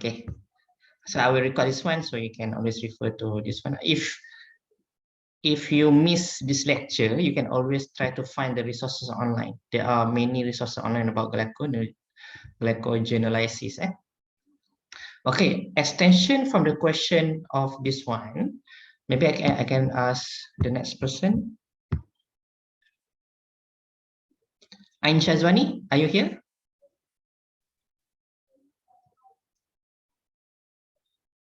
Okay. So I will record this one, so you can always refer to this one. If you miss this lecture, you can always try to find the resources online. There are many resources online about glycogenolysis. Okay, extension from the question of this one. Maybe I can ask the next person. Ain Shazwani, are you here?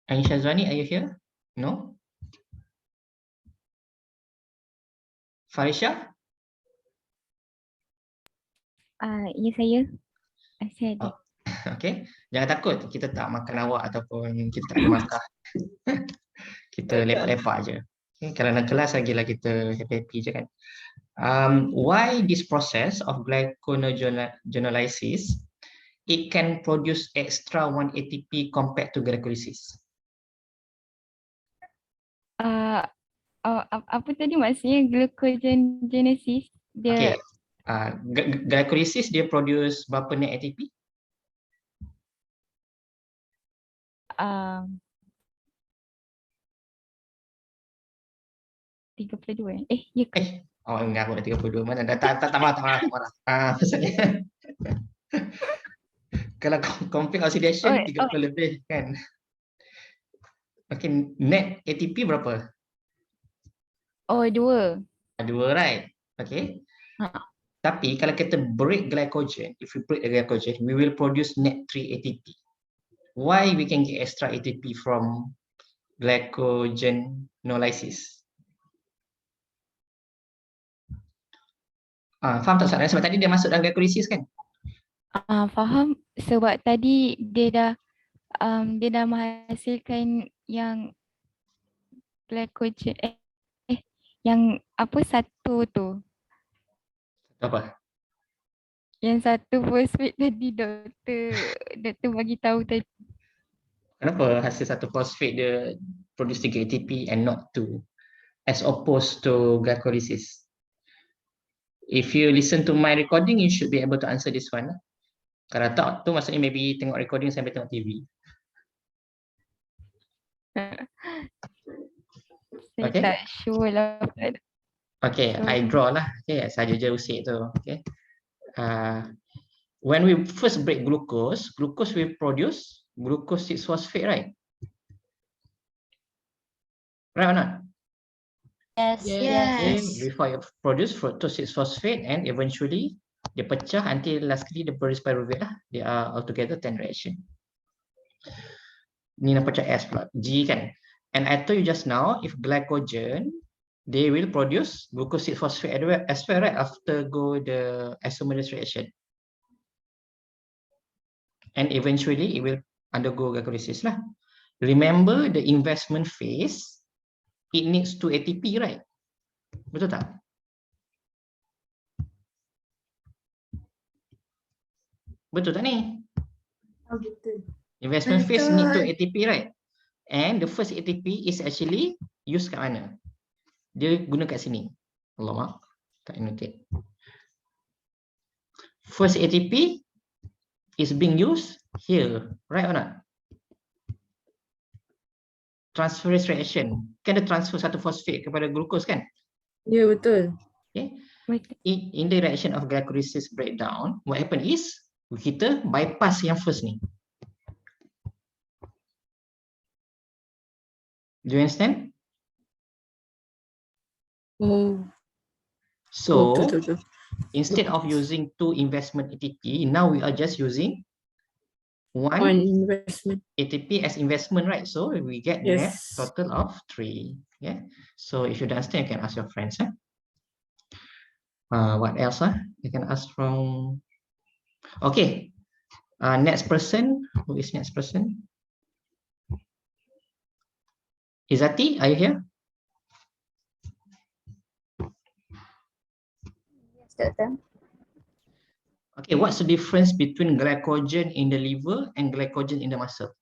Ain Shazwani, are you here? No? Farisha? Ya saya. Saya ada. Okay, jangan takut. Kita tak makan awak ataupun kita tak ada markah. Kita lepak-lepak je. Okay, kalau dalam kelas lagilah kita happy-happy je kan. Why this process of glycogenolysis, it can produce extra 1 ATP compared to glycolysis? Apa tadi maksudnya glycogenesis? Dia Glycolysis dia produce berapa net ATP? 32 ya ke? Oh enggak, aku dah 32 mana dah tak marah. Maksudnya kalau complete oxidation 30 lebih kan. Okay, net ATP berapa? 2. 2, right? Okay. Tapi kalau kita break glycogen, if we break the glycogen, we will produce net 3 ATP. Why we can get extra ATP from glycogenolysis? Faham tak soalan? Sebab tadi dia masuk dalam glycolysis kan? Faham, sebab tadi dia dah menghasilkan yang glycogen yang apa satu tu. Apa? Yang satu fosfat tadi doktor bagi tahu tadi. Kenapa hasil satu fosfat dia produce 3 ATP and not 2 as opposed to glycolysis? If you listen to my recording, you should be able to answer this one. Kalau tak, tu maksudnya maybe tengok recording sambil tengok TV. Saya tak sure lah. Okay, I draw lah. Okay, saja je usik tu. Okay. When we first break glucose will produce glucose 6-phosphate, right? Right or not? Yes. Okay, before you produce fructose 6-phosphate and eventually dia pecah until lastly dia produce pyruvate lah. They are altogether 10 reaction. Ni nak pecah S pula, G kan. And I told you just now, if glycogen, they will produce glucose 6-phosphate as well, right? After go the isomerase reaction. And eventually it will undergo glycolysis lah. Remember the investment phase, it needs 2 ATP, right? Betul tak? Betul tak ni? Oh, betul. Investment phase need 2 ATP, right? And the first ATP is actually used kat mana? Dia guna kat sini. Allah, tak notate. First ATP is being used here, right or not? Transferase reaction. Kan dia transfer satu fosfat kepada glucose kan? Ya, betul. Okay. In the reaction of glycolysis breakdown, what happen is kita bypass yang first ni. Do you understand? Oh. So Betul. instead of using 2 investment ATP, now we are just using one investment ATP as investment, right? So we get net total of 3. Yeah. So if you don't understand, you can ask your friends. What else? You can ask from. Okay. Next person. Who is next person? Izati, are you here? Yes, Doctor. Okay, what's the difference between glycogen in the liver and glycogen in the muscle?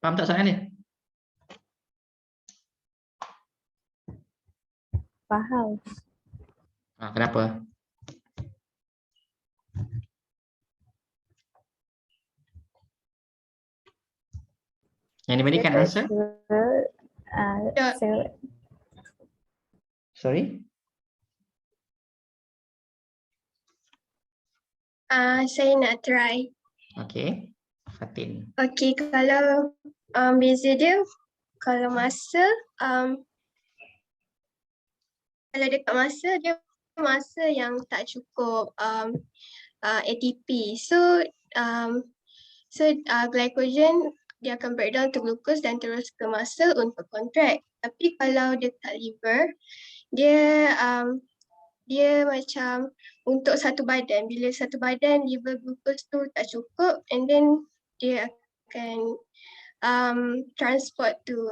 Faham tak soalan ni? Faham. Kenapa? Anybody can answer? Sorry? Saya nak try. Okay. Fatin. Okay, kalau beza dia, kalau masa, kalau dekat masa, dia masa yang tak cukup ATP. So, glycogen dia akan breakdown to glucose dan terus ke muscle untuk contract. Tapi kalau dia kat liver, dia macam untuk satu badan. Bila satu badan liver glucose tu tak cukup, and then dia akan transport to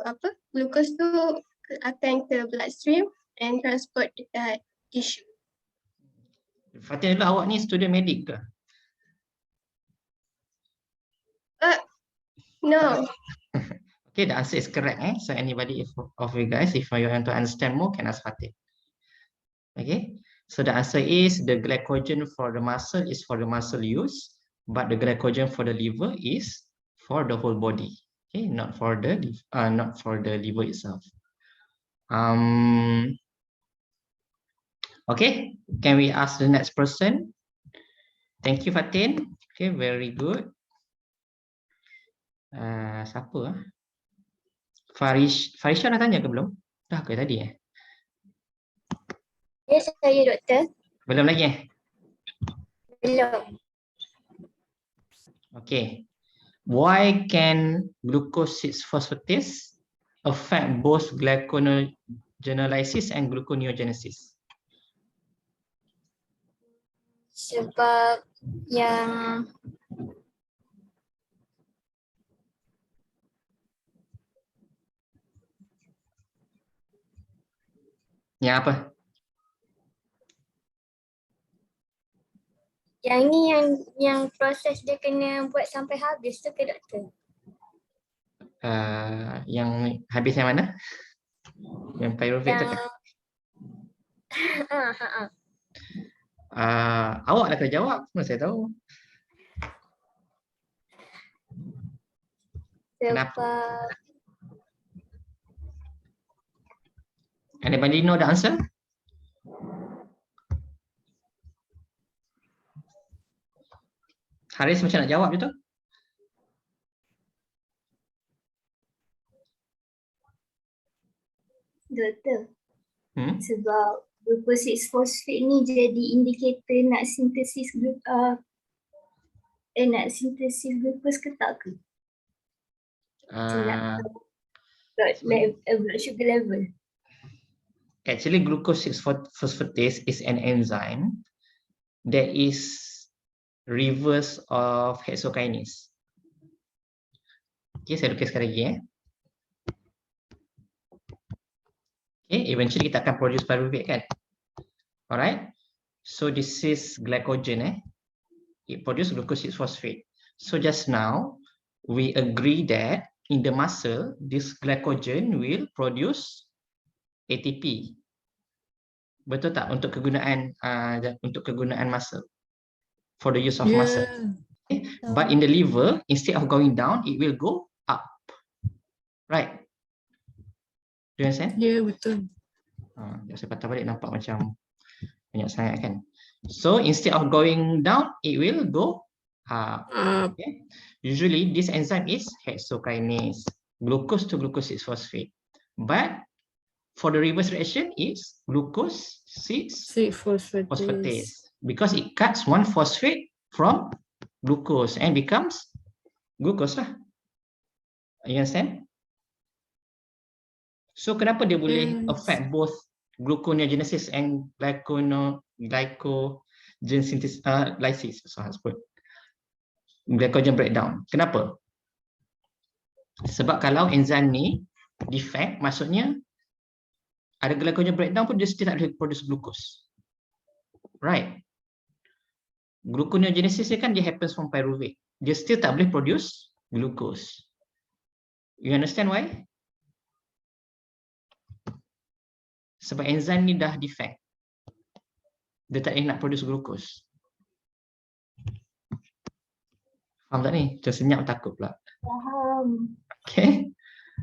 glucose tu akan ke bloodstream and transport dekat tissue. Fatin, dulu awak ni student medik ke? No. Okay, the answer is correct. So anybody of you guys, if you want to understand more, can ask Fatin. Okay, so the answer is the glycogen for the muscle is for the muscle use, but the glycogen for the liver is for the whole body. Okay, not for the liver itself. Okay, can we ask the next person? Thank you, Fatin. Okay, very good. Siapa? Farisha dah tanya ke belum? Dah ke tadi? Ya, saya doktor. Belum lagi? Belum. Okay. Why can glucose 6 phosphatase affect both glycogenolysis and gluconeogenesis? Sebab yang Yang apa? Yang ni yang proses dia kena buat sampai habis tu ke doktor? Yang habis yang mana? Yang pyruvate tu kan? Awak lah kena jawab, mana saya tahu. Kenapa? Anybody know the answer? Haris macam nak jawab je tu. Doktor, sebab glucose 6 phosphate ni jadi indikator nak sintesis glucose ke tak ke? Blood sugar level. Actually, glucose 6 phosphatase is an enzyme that is reverse of hexokinase. Okay, saya lukiskan lagi. Okay, eventually kita akan produce pyruvate kan? Alright, so this is glycogen. It produces glucose 6 phosphate. So just now we agree that in the muscle, this glycogen will produce ATP. Betul tak? Untuk kegunaan muscle, for the use of muscle. Okay? But in the liver, instead of going down, it will go up. Right? Do you understand? Ya, betul. Saya patah balik nampak macam banyak sangat kan. So instead of going down, it will go up. Okay? Usually this enzyme is hexokinase, glucose to glucose 6 phosphate. But for the reverse reaction is glucose 6 phosphatase, because it cuts one phosphate from glucose and becomes glucose lah. You understand? So kenapa dia boleh affect both gluconeogenesis and glycogen synthesis, lysis, glycogen breakdown. Kenapa? Sebab kalau enzim ni defect, maksudnya ada glycogen breakdown pun dia still tak boleh produce glucose. Right? Gluconeogenesis ni kan dia happens from pyruvate. Dia still tak boleh produce glucose. You understand why? Sebab enzim ni dah defect. Dia tak nak produce glucose. Faham tak ni? Tersenyap takut pula. Faham. Okay.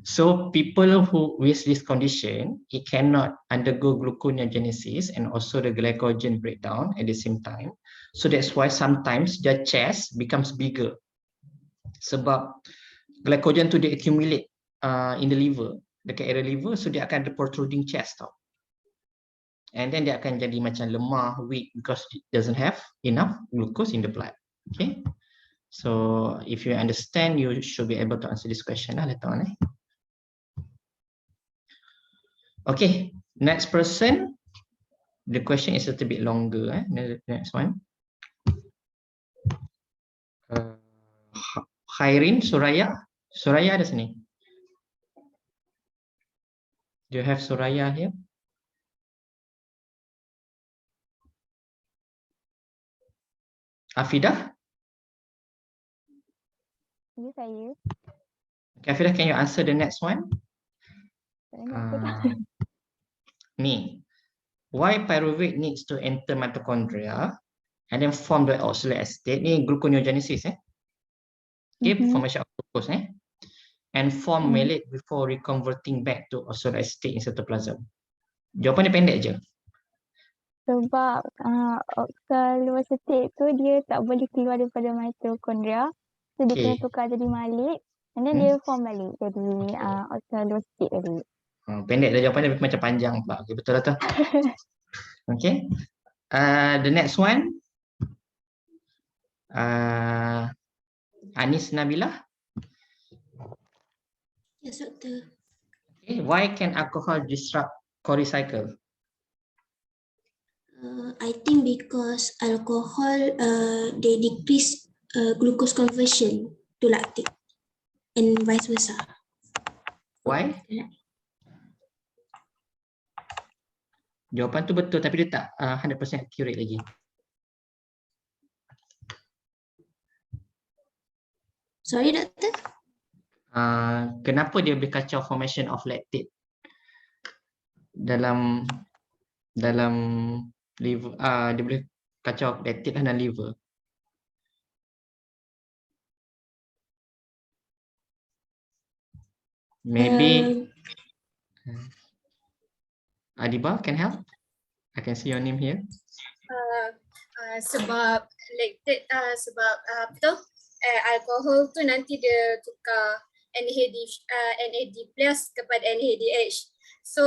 So people who with this condition, it cannot undergo gluconeogenesis and also the glycogen breakdown at the same time. So that's why sometimes their chest becomes bigger. Sebab glycogen tu dia accumulate in the liver, dekat area liver, so dia akan ada protruding chest tau. And then dia akan jadi macam lemah, weak because it doesn't have enough glucose in the blood. Okay. So if you understand, you should be able to answer this question lah later on. Okay, next person. The question is a little bit longer. The next one. Khairin, Suraya. Suraya ada sini. Do you have Suraya here? Afidah? Ya, saya. Okay, Afidah, can you answer the next one? Ni. Why pyruvate needs to enter mitochondria and then form the oxalate acetate? Ni gluconeogenesis, okay, formation of glucose, and form malate before reconverting back to oxalate acetate in cytoplasm. Jawapan dia pendek je. Sebab oxaloacetate tu dia tak boleh keluar daripada mitochondria. So dia kena tukar jadi malik. And then dia form balik jadi oxaloacetate tadi. Pendek dah jawapan dia macam panjang pula. Okay, betul lah tu. Okay. The next one. Anis Nabila. Yes, Doktor. Okay. Why can alcohol disrupt Cori cycle? I think because alcohol they decrease glucose conversion to lactate and vice versa. Why? Jawapan tu betul tapi dia tak 100% accurate lagi. Sorry, Doktor. Kenapa dia boleh kacau formation of lactate dalam liver? Dia boleh kacau lactate dalam liver. Maybe Adiba can help. I can see your name here. Sebab lactate sebab alkohol tu nanti dia tukar NAD plus kepada NADH. So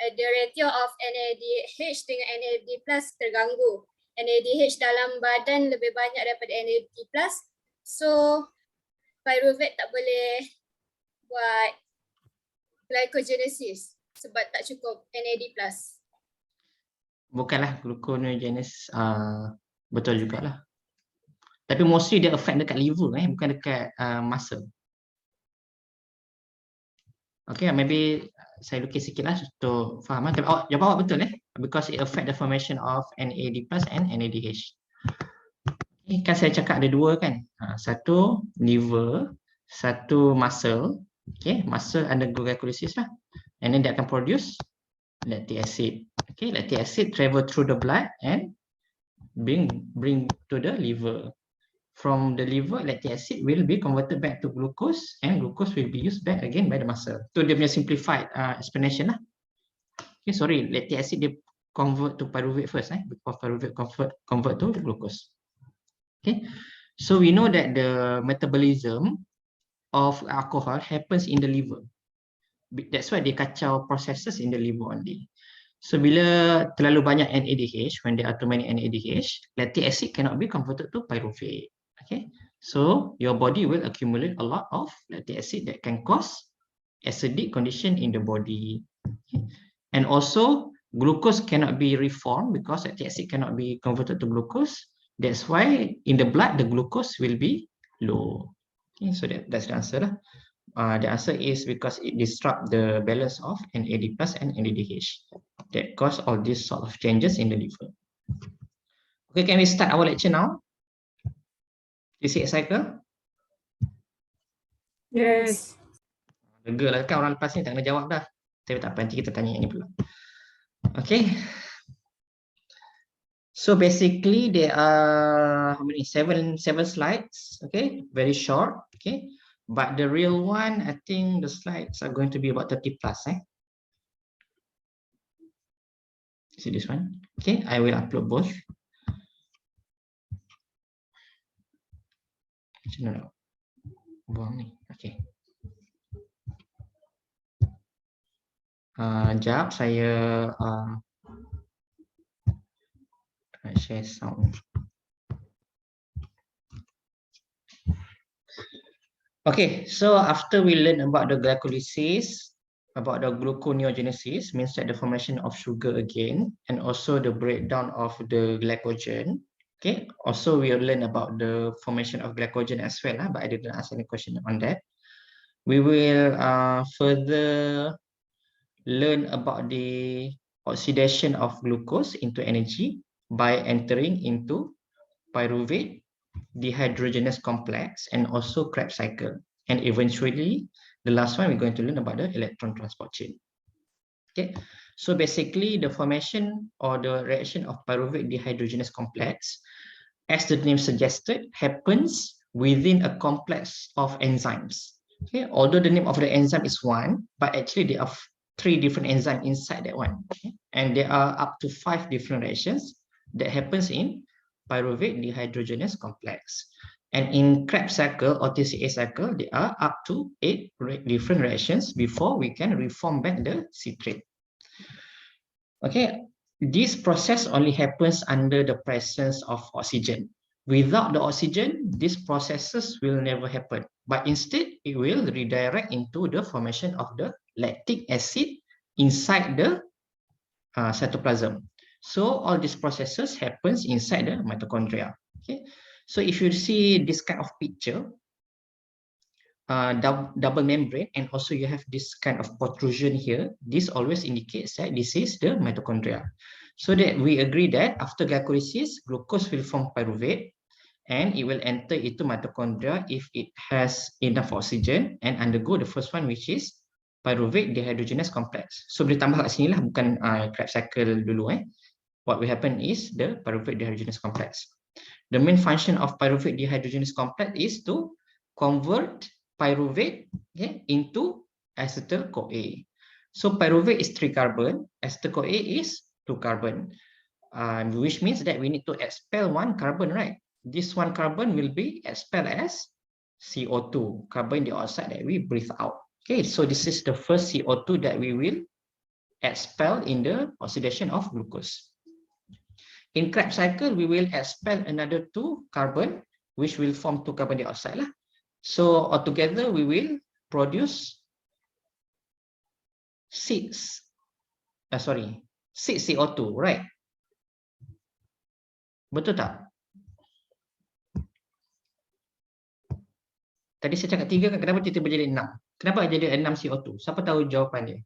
the ratio of NADH dengan NAD plus terganggu. NADH dalam badan lebih banyak daripada NAD plus. So pyruvate tak boleh buat glycogenesis sebab tak cukup NAD plus. Bukanlah gluconeogenesis, betul jugalah. Tapi mostly dia affect dekat liver, bukan dekat muscle. Okay, maybe saya lukis sikit lah untuk faham. Jawapan awak betul because it affect the formation of NAD plus and NADH. Okay, kan saya cakap ada dua kan. Satu liver, satu muscle. Okay, muscle undergo glycolysis lah. And then dia akan produce lactic acid. Okay, lactic acid travel through the blood and bring to the liver. From the liver, lactic acid will be converted back to glucose and glucose will be used back again by the muscle. So dia punya simplified explanation lah. Okay, sorry, lactic acid dia convert to pyruvate first, before pyruvate convert to glucose. Okay, so we know that the metabolism of alcohol happens in the liver. That's why they kacau processes in the liver only. So bila terlalu banyak NADH, when there are too many NADH, lactic acid cannot be converted to pyruvate. Okay, so your body will accumulate a lot of lactic acid that can cause acidic condition in the body. Okay. And also glucose cannot be reformed because lactic acid cannot be converted to glucose. That's why in the blood the glucose will be low. Okay, so that's the answer lah. The answer is because it disrupts the balance of NAD plus and NADH that cause all these sort of changes in the liver. Okay, can we start our lecture now? Tca Cycle? Yes. Lega lah kan orang lepas ni tak kena jawab dah. Tapi tak apa, nanti kita tanya ini pula. Okay. So basically there are how many? Seven slides. Okay, very short. Okay, but the real one, I think the slides are going to be about 30 plus. See this one? Okay, I will upload both. No. Buang ni. Okay. Jap, saya share sound. Okay, so after we learn about the glycolysis, about the gluconeogenesis, means that the formation of sugar again, and also the breakdown of the glycogen. Okay, also we'll learn about the formation of glycogen as well, but I didn't ask any question on that. We will further learn about the oxidation of glucose into energy by entering into pyruvate, dehydrogenase complex, and also Krebs cycle. And eventually, the last one, we're going to learn about the electron transport chain. Okay, so basically the formation or the reaction of pyruvate dehydrogenase complex, as the name suggested, happens within a complex of enzymes. Okay, although the name of the enzyme is one, but actually there are 3 different enzymes inside that one. Okay? And there are up to 5 different reactions that happens in pyruvate dehydrogenase complex. And in Krebs cycle or Tca cycle, there are up to 8 different reactions before we can reform back the citrate. Okay, this process only happens under the presence of oxygen. Without the oxygen, these processes will never happen. But instead, it will redirect into the formation of the lactic acid inside the cytoplasm. So all these processes happens inside the mitochondria. Okay, so if you see this kind of picture, double membrane, and also you have this kind of protrusion here, this always indicates that this is the mitochondria. So that we agree that after glycolysis, glucose will form pyruvate and it will enter into mitochondria if it has enough oxygen and undergo the first one, which is pyruvate dehydrogenase complex. So boleh tambah kat sini lah, bukan Krebs cycle dulu. What will happen is the pyruvate dehydrogenase complex. The main function of pyruvate dehydrogenase complex is to convert pyruvate into acetyl-CoA. So pyruvate is 3 carbon, acetyl-CoA is 2 carbon, which means that we need to expel 1 carbon, right? This 1 carbon will be expelled as CO2, carbon dioxide that we breathe out. Okay, so this is the first CO2 that we will expel in the oxidation of glucose. In Krebs cycle, we will expel another 2 carbon, which will form 2 carbon dioxide. So altogether, we will produce 6 CO2, right? Betul tak? Tadi saya cakap 3 kan, kenapa tiba-tiba jadi 6? Kenapa jadi 6 CO2? Siapa tahu jawapan dia?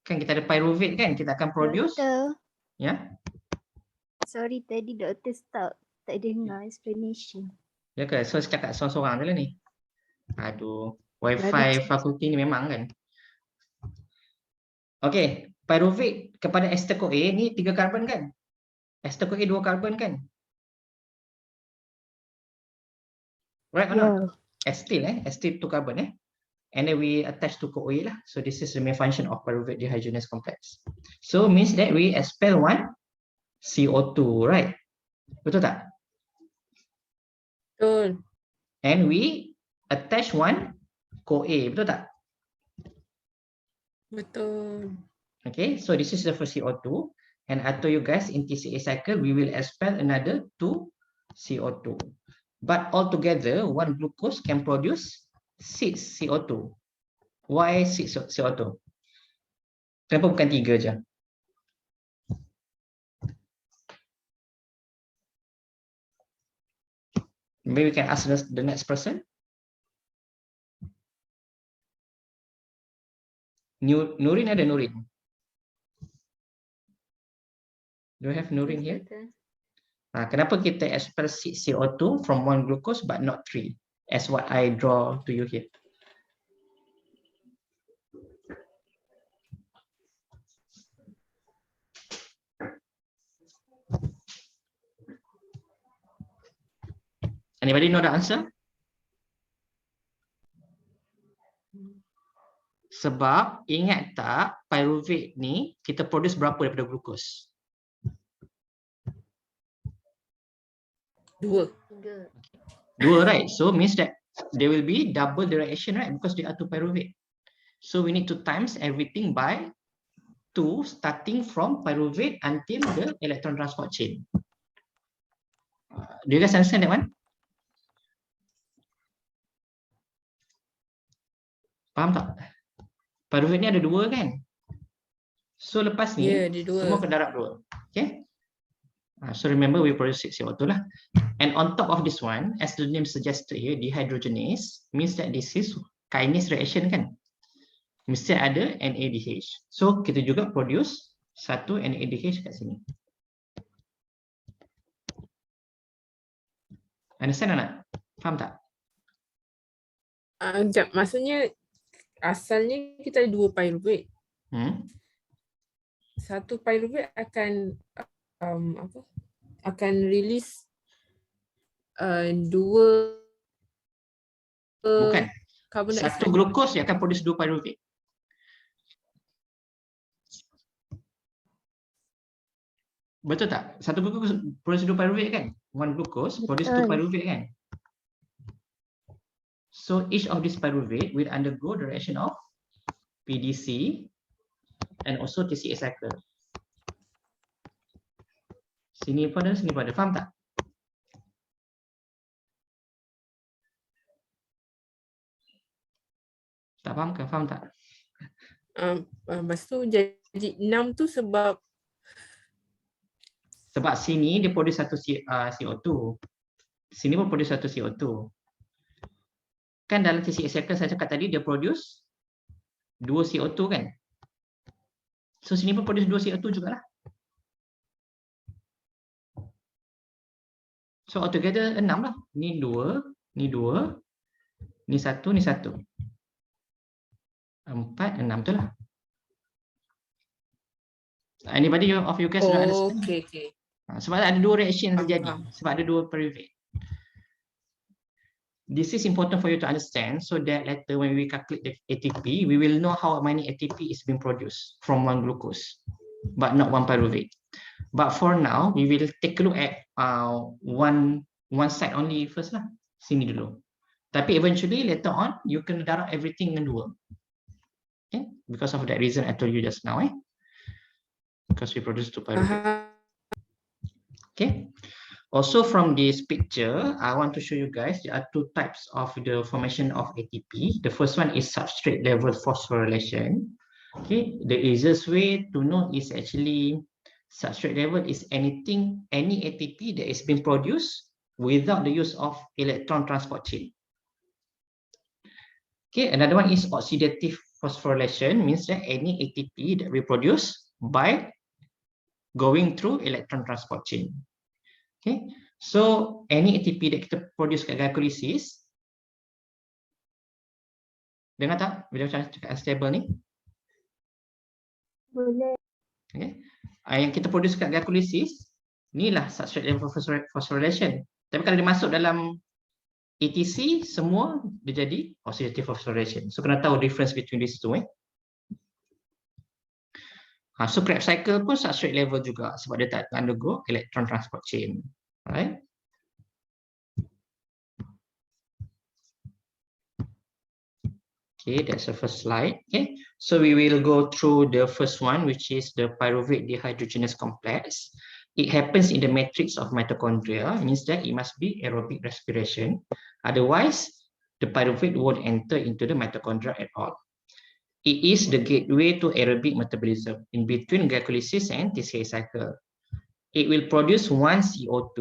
Kan kita ada pyruvate kan, kita akan produce. Doktor. Ya. Sorry, tadi doktor tak dengar explanation. Ya ke? So saya cakap seorang-seorang dulu ni. Aduh, wifi fakulti ni memang kan. Okey, pyruvate kepada acetyl-CoA ni 3 karbon kan? Acetyl-CoA 2 karbon kan? Right or not? Acetyl, acetyl 2 carbon and then we attach to CoA lah. So this is the main function of pyruvate dehydrogenase complex. So means that we expel 1 CO2, right? Betul tak? Betul. And we attach 1 CoA, betul tak? Betul. Okay, so this is the first CO2. And I told you guys in Tca cycle, we will expel another 2 CO2. But altogether, 1 glucose can produce 6 CO2. Why 6 CO2? Kenapa bukan 3 je? Maybe we can ask the next person. Nurin ada Nurin? Do you have Nurin here? Kenapa kita expel 6 CO2 from 1 glucose but not 3? as what I draw to you here. Anybody know the answer? Sebab ingat tak, pyruvate ni kita produce berapa daripada glukos? 2. 2, right? So means that there will be double the reaction, right? Because they are 2 pyruvate. So we need to times everything by 2, starting from pyruvate until the electron transport chain. Do you guys understand that one? Faham tak? Pyruvate ni ada 2 kan? So lepas ni Ya, ada 2. semua ke darab 2. Okay? So remember we produce 6 CO2 lah. And on top of this one, as the name suggested here, dehydrogenase means that this is kinase reaction kan? Mesti ada NADH. So kita juga produce 1 NADH kat sini. Understand tak? Faham tak? Sekejap, maksudnya asalnya kita ada 2 pyruvate. Satu pyruvate akan akan release 2 Bukan. carbon dioxide. Satu glukos dia akan produce 2 pyruvate. Betul tak? Satu glukos produce 2 pyruvate kan? One glucose produce 2 pyruvate kan? So each of these pyruvate will undergo the reaction of PDC and also Tca cycle. Sini pun ada, sini pun ada. Faham tak? Tak faham ke? Faham tak? Lepas tu jadi 6 tu sebab sini dia produce 1 CO2. Sini pun produce 1 CO2. Kan dalam Tca cycle saya cakap tadi dia produce 2 CO2 kan? So sini pun produce 2 CO2 jugalah. So altogether 6 lah. Ni 2, ni 2, ni 1, ni 1. 4, 6 tu lah. Anybody of you guys don't understand? Okay. Sebab ada 2 reaction yang terjadi. Faham. Sebab ada 2 pyruvate. This is important for you to understand so that later when we calculate the ATP, we will know how many ATP is being produced from one glucose, but not one pyruvate. But for now, we will take a look at one side only first lah. Sini dulu. Tapi eventually later on, you can darab everything in 2. Okay? Because of that reason I told you just now. Because we produce 2 pyruvate. Okay. Also from this picture, I want to show you guys there are 2 types of the formation of ATP. The first one is substrate level phosphorylation. Okay, the easiest way to know is actually substrate level is any ATP that is being produced without the use of electron transport chain. Okay, another one is oxidative phosphorylation, means that any ATP that we produce by going through electron transport chain. Okay, so any ATP that kita produce kat glycolysis, dengar tak bila macam cakap unstable ni? Boleh. Okay, yang kita produce kat glycolysis, ni lah substrate level phosphorylation. Tapi kalau dia masuk dalam ETC, semua dia jadi oxidative phosphorylation. So kena tahu difference between these two. So Krebs cycle pun substrate level juga sebab dia tak undergo electron transport chain. Alright. Okay, that's the first slide. Okay, so we will go through the first one, which is the pyruvate dehydrogenase complex. It happens in the matrix of mitochondria, means that it must be aerobic respiration. Otherwise, the pyruvate won't enter into the mitochondria at all. It is the gateway to aerobic metabolism in between glycolysis and Tca cycle. It will produce 1 CO2,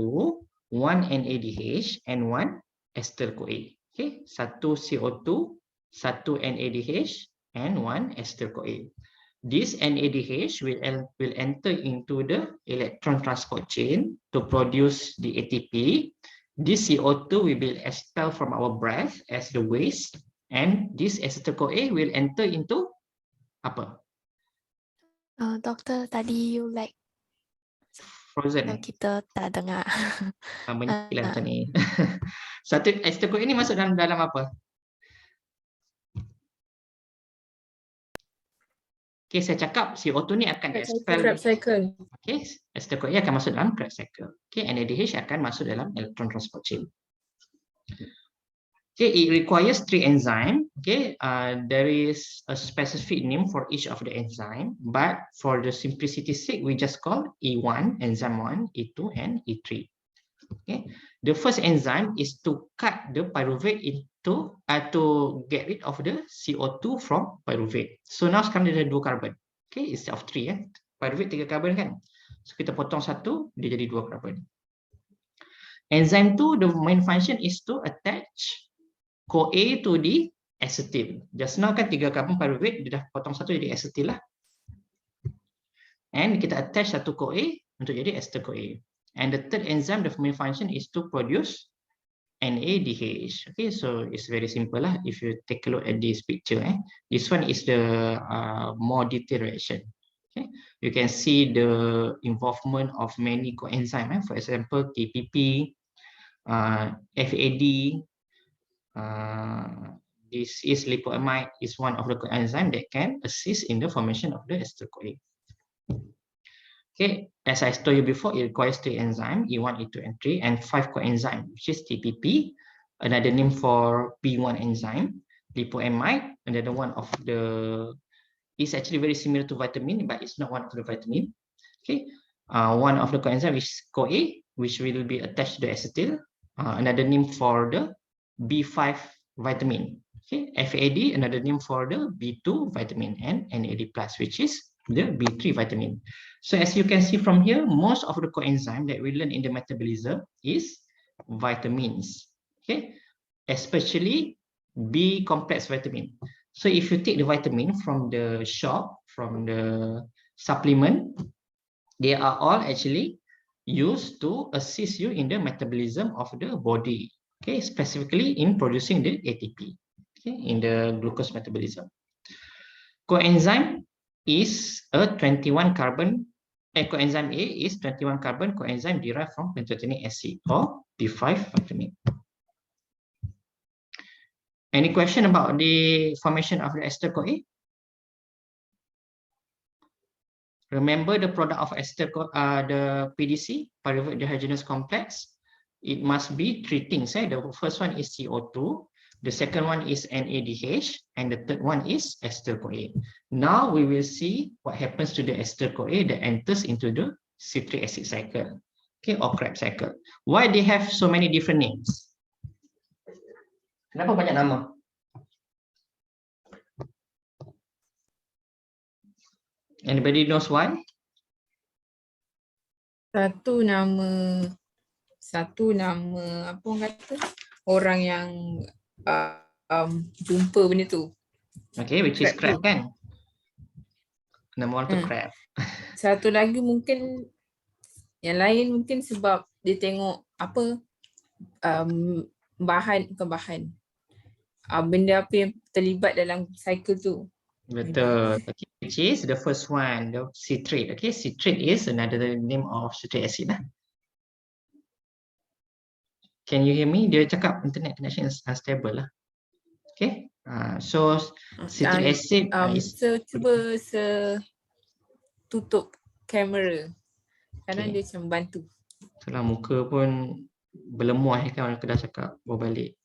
1 NADH, and 1 acetyl-CoA. Okay, 1 CO2, 1 NADH, and 1 acetyl-CoA. This NADH will enter into the electron transport chain to produce the ATP. this CO2 will be expelled from our breath as the waste, and this acetyl-CoA will enter into apa? Doktor, tadi you like Frozen. kita tak dengar. Menyilah macam ni. Satu acetyl-CoA ni masuk dalam apa? Okay, saya cakap CO2 ni akan expel. Krebs cycle. Okay, acetyl-CoA akan masuk dalam Krebs cycle. Okay, NADH akan masuk dalam electron transport chain. Okay, it requires 3 enzymes. Okay, there is a specific name for each of the enzyme, but for the simplicity sake, we just call E1, enzyme 1, E2, and E3. Okay, the first enzyme is to cut the pyruvate into, to get rid of the CO2 from pyruvate. So now sekarang dia ada 2 karbon. Okay, instead of 3 Pyruvate 3 karbon kan. So kita potong 1, dia jadi 2 karbon. Enzyme 2, the main function is to attach CoA to the acetyl. Just now kan 3 karbon pyruvate, dia dah potong 1 jadi acetyl lah. And kita attach 1 CoA untuk jadi acetyl-CoA. And the third enzyme, the main function is to produce NADH. Okay, so it's very simple lah. If you take a look at this picture, this one is the more detailed reaction. Okay, you can see the involvement of many coenzyme. For example, TPP, FAD. This is lipoamide is one of the coenzyme that can assist in the formation of the acetyl-CoA. Okay, as I told you before, it requires 3 enzymes, E1, E2, and 3, and 5 coenzyme, which is TPP, another name for P1 enzyme, lipoamide, another one of the, is actually very similar to vitamin, but it's not one of the vitamin. Okay, one of the coenzyme is CoA, which will be attached to the acetyl, another name for the B5 vitamin. Okay, FAD, another name for the B2 vitamin, and NAD+, which is the B3 vitamin. So as you can see from here, most of the coenzyme that we learn in the metabolism is vitamins. Okay, especially B complex vitamin. So if you take the vitamin from the shop, from the supplement, they are all actually used to assist you in the metabolism of the body. Okay, specifically in producing the ATP. Okay, in the glucose metabolism. Coenzyme is a 21 carbon, coenzyme A is 21 carbon coenzyme derived from pentotenic acid or B5 vitamin. Any question about the formation of the acetyl-CoA? Remember the product of acetyl-CoA, the PDC, pyruvate dehydrogenase complex. It must be 3 things. The first one is CO2. The second one is NADH, and the third one is acetyl-CoA. Now we will see what happens to the acetyl-CoA that enters into the citric acid cycle, okay, or Krebs cycle. Why they have so many different names? Kenapa banyak nama? Anybody knows why? Satu nama apa orang kata? Orang yang jumpa benda tu. Okay, which is crab kan? Nama orang tu crab. Satu lagi mungkin yang lain mungkin sebab dia tengok apa benda apa yang terlibat dalam cycle tu. Betul. Okay, which is the first one, the citrate. Okay, citrate is another name of citric acid lah. Can you hear me? Dia cakap internet connection is unstable lah. Okay, so citric acid is... Cuba tutup kamera. Kadang dia macam bantu. Itulah muka pun berlemuah kan orang dah cakap berbalik.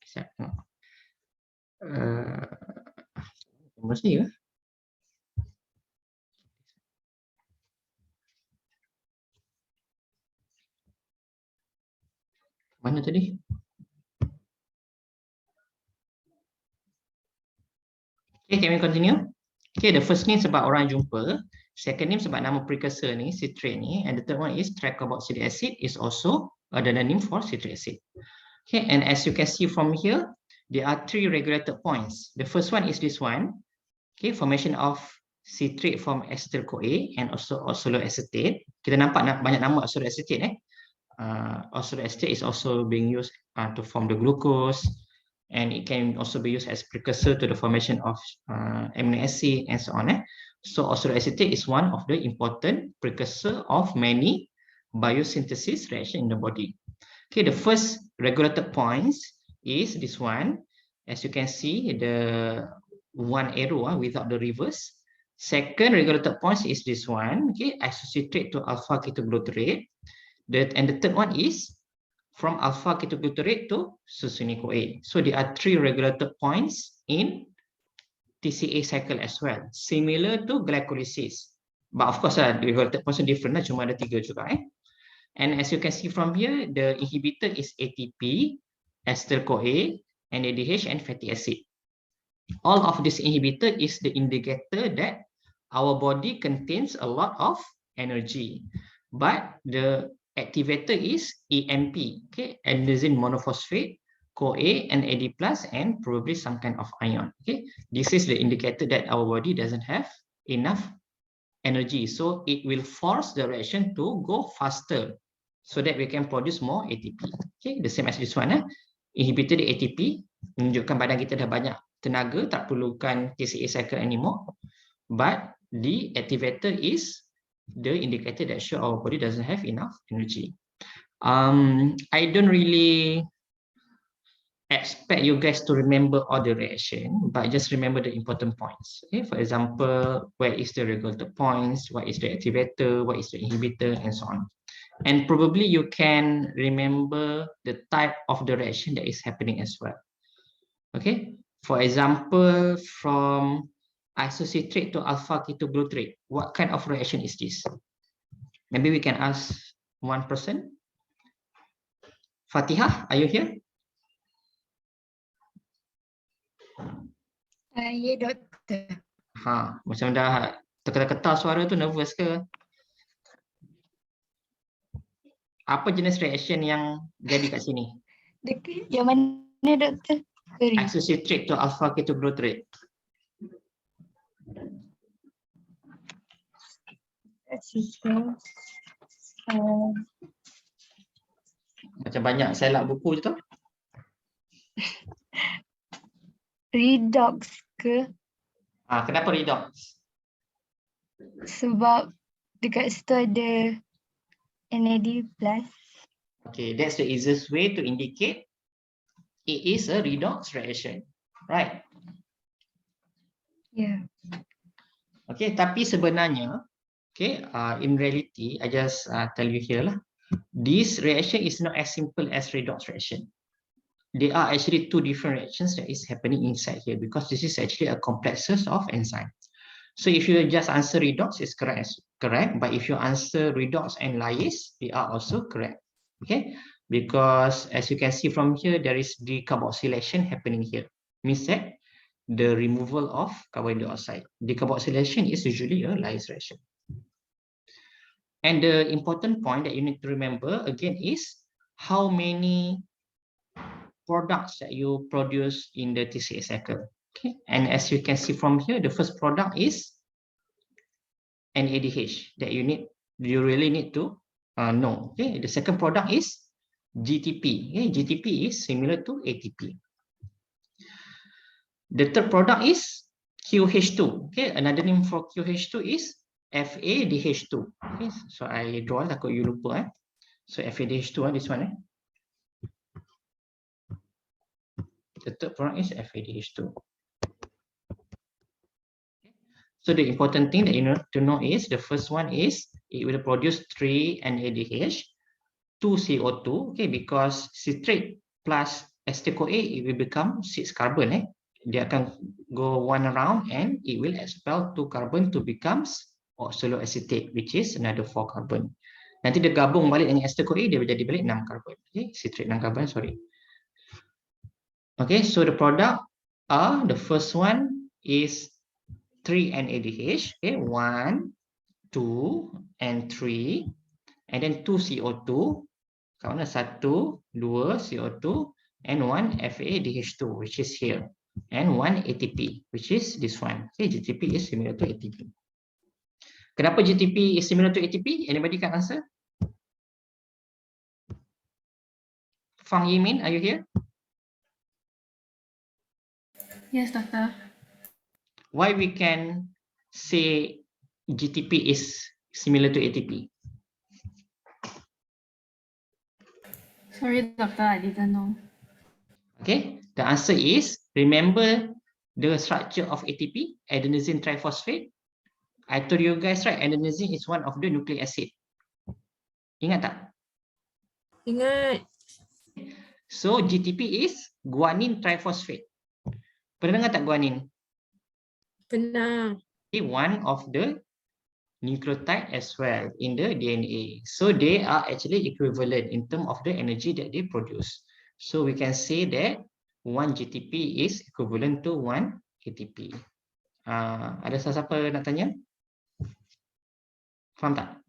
Mesti ke? Mana tadi? Okay, can we continue? Okay, the first name sebab orang jumpa. Second name sebab nama precursor ni, citrate ni. And the third one is tricarboxylic acid is also another name for citric acid. Okay, and as you can see from here, there are 3 regulated points. The first one is this one. Okay, formation of citrate from acetyl-CoA and also oxaloacetate. Kita nampak banyak nama oxaloacetate. oxaloacetate is also being used to form the glucose, and it can also be used as precursor to the formation of amino acid and so on. So oxaloacetate is one of the important precursor of many biosynthesis reaction in the body. Okay, the first regulated points is this one. As you can see, the one arrow without the reverse. Second regulated point is this one. Okay, isocitrate to alpha ketoglutarate. And the third one is from alpha ketoglutarate to succinyl-CoA. So there are 3 regulated points in TCA cycle as well, similar to glycolysis. But of course, the regulated points are different. Cuma ada 3 juga. And as you can see from here, the inhibitor is ATP, acetyl-CoA, NADH, and fatty acid. All of this inhibitor is the indicator that our body contains a lot of energy, but the activator is EMP, okay, adenosine monophosphate, CoA, and AD+, and probably some kind of ion. Okay, this is the indicator that our body doesn't have enough energy, so it will force the reaction to go faster, so that we can produce more ATP. Okay, the same as this one. Inhibitor the ATP menunjukkan badan kita dah banyak tenaga, tak perlukan TCA cycle anymore. But the activator is the indicator that show our body doesn't have enough energy. I don't really expect you guys to remember all the reaction, but just remember the important points. Okay, for example, where is the regulated points, what is the activator, what is the inhibitor, and so on. And probably you can remember the type of the reaction that is happening as well. Okay, for example, from isocitrate to alpha ketoglutarate, what kind of reaction is this? Maybe we can ask one person. Fatihah, are you here? Ya, doktor. Macam dah terketar-ketar suara tu, nervous ke? Apa jenis reaction yang jadi kat sini? Yang mana, doktor? Isocitrate to alpha ketoglutarate. Macam banyak selak buku je tu. Redox ke? Kenapa redox? Sebab dekat situ ada NAD+. Okay, that's the easiest way to indicate it is a redox reaction, right? Yeah. Okay, tapi sebenarnya, okay, in reality, I just tell you here lah, this reaction is not as simple as redox reaction. There are actually 2 different reactions that is happening inside here, because this is actually a complexes of enzyme. So if you just answer redox, it's correct. But if you answer redox and lyase, they are also correct. Okay, because as you can see from here, there is decarboxylation happening here. Means that the removal of carbon dioxide. Decarboxylation is usually a lyase reaction. And the important point that you need to remember again is how many products that you produce in the TCA cycle. Okay, and as you can see from here, the first product is NADH that you really need to know. Okay, the second product is GTP. Okay, GTP is similar to ATP. The third product is QH2. Okay, another name for QH2 is FADH2. Okay, so I draw takut you lupa. So FADH2, this one. The third product is FADH2. So the important thing that you need to know is the first one is it will produce 3 NADH, 2 CO2, okay, because citrate plus acetyl-CoA, it will become 6 carbon. Dia akan go one around and it will expel 2 carbon to becomes oxaloacetate, which is another 4 carbon. Nanti dia gabung balik dengan acetyl-CoA, dia jadi balik 6 carbon. Okay, citrate 6 carbon, sorry. Okay, so the product are, the first one is 3 NADH, okay, 1, 2, and 3, and then 2 CO2, kawan 1, 2 CO2, and 1 FADH2, which is here, and 1 ATP, which is this one. Okay, GTP is similar to ATP. Kenapa GTP is similar to ATP? Anybody can answer? Fang Yimin, are you here? Yes, doctor. Why we can say GTP is similar to ATP? Sorry, doctor, I didn't know. Okay, the answer is, remember the structure of ATP, adenosine triphosphate. I told you guys, right, adenosine is one of the nucleic acid. Ingat tak? Ingat. So GTP is guanine triphosphate. Pernah dengar tak guanine? Pernah. Okay, one of the nucleotide as well in the DNA. So they are actually equivalent in terms of the energy that they produce. So we can say that one GTP is equivalent to one ATP. Ada siapa nak tanya? Faham tak?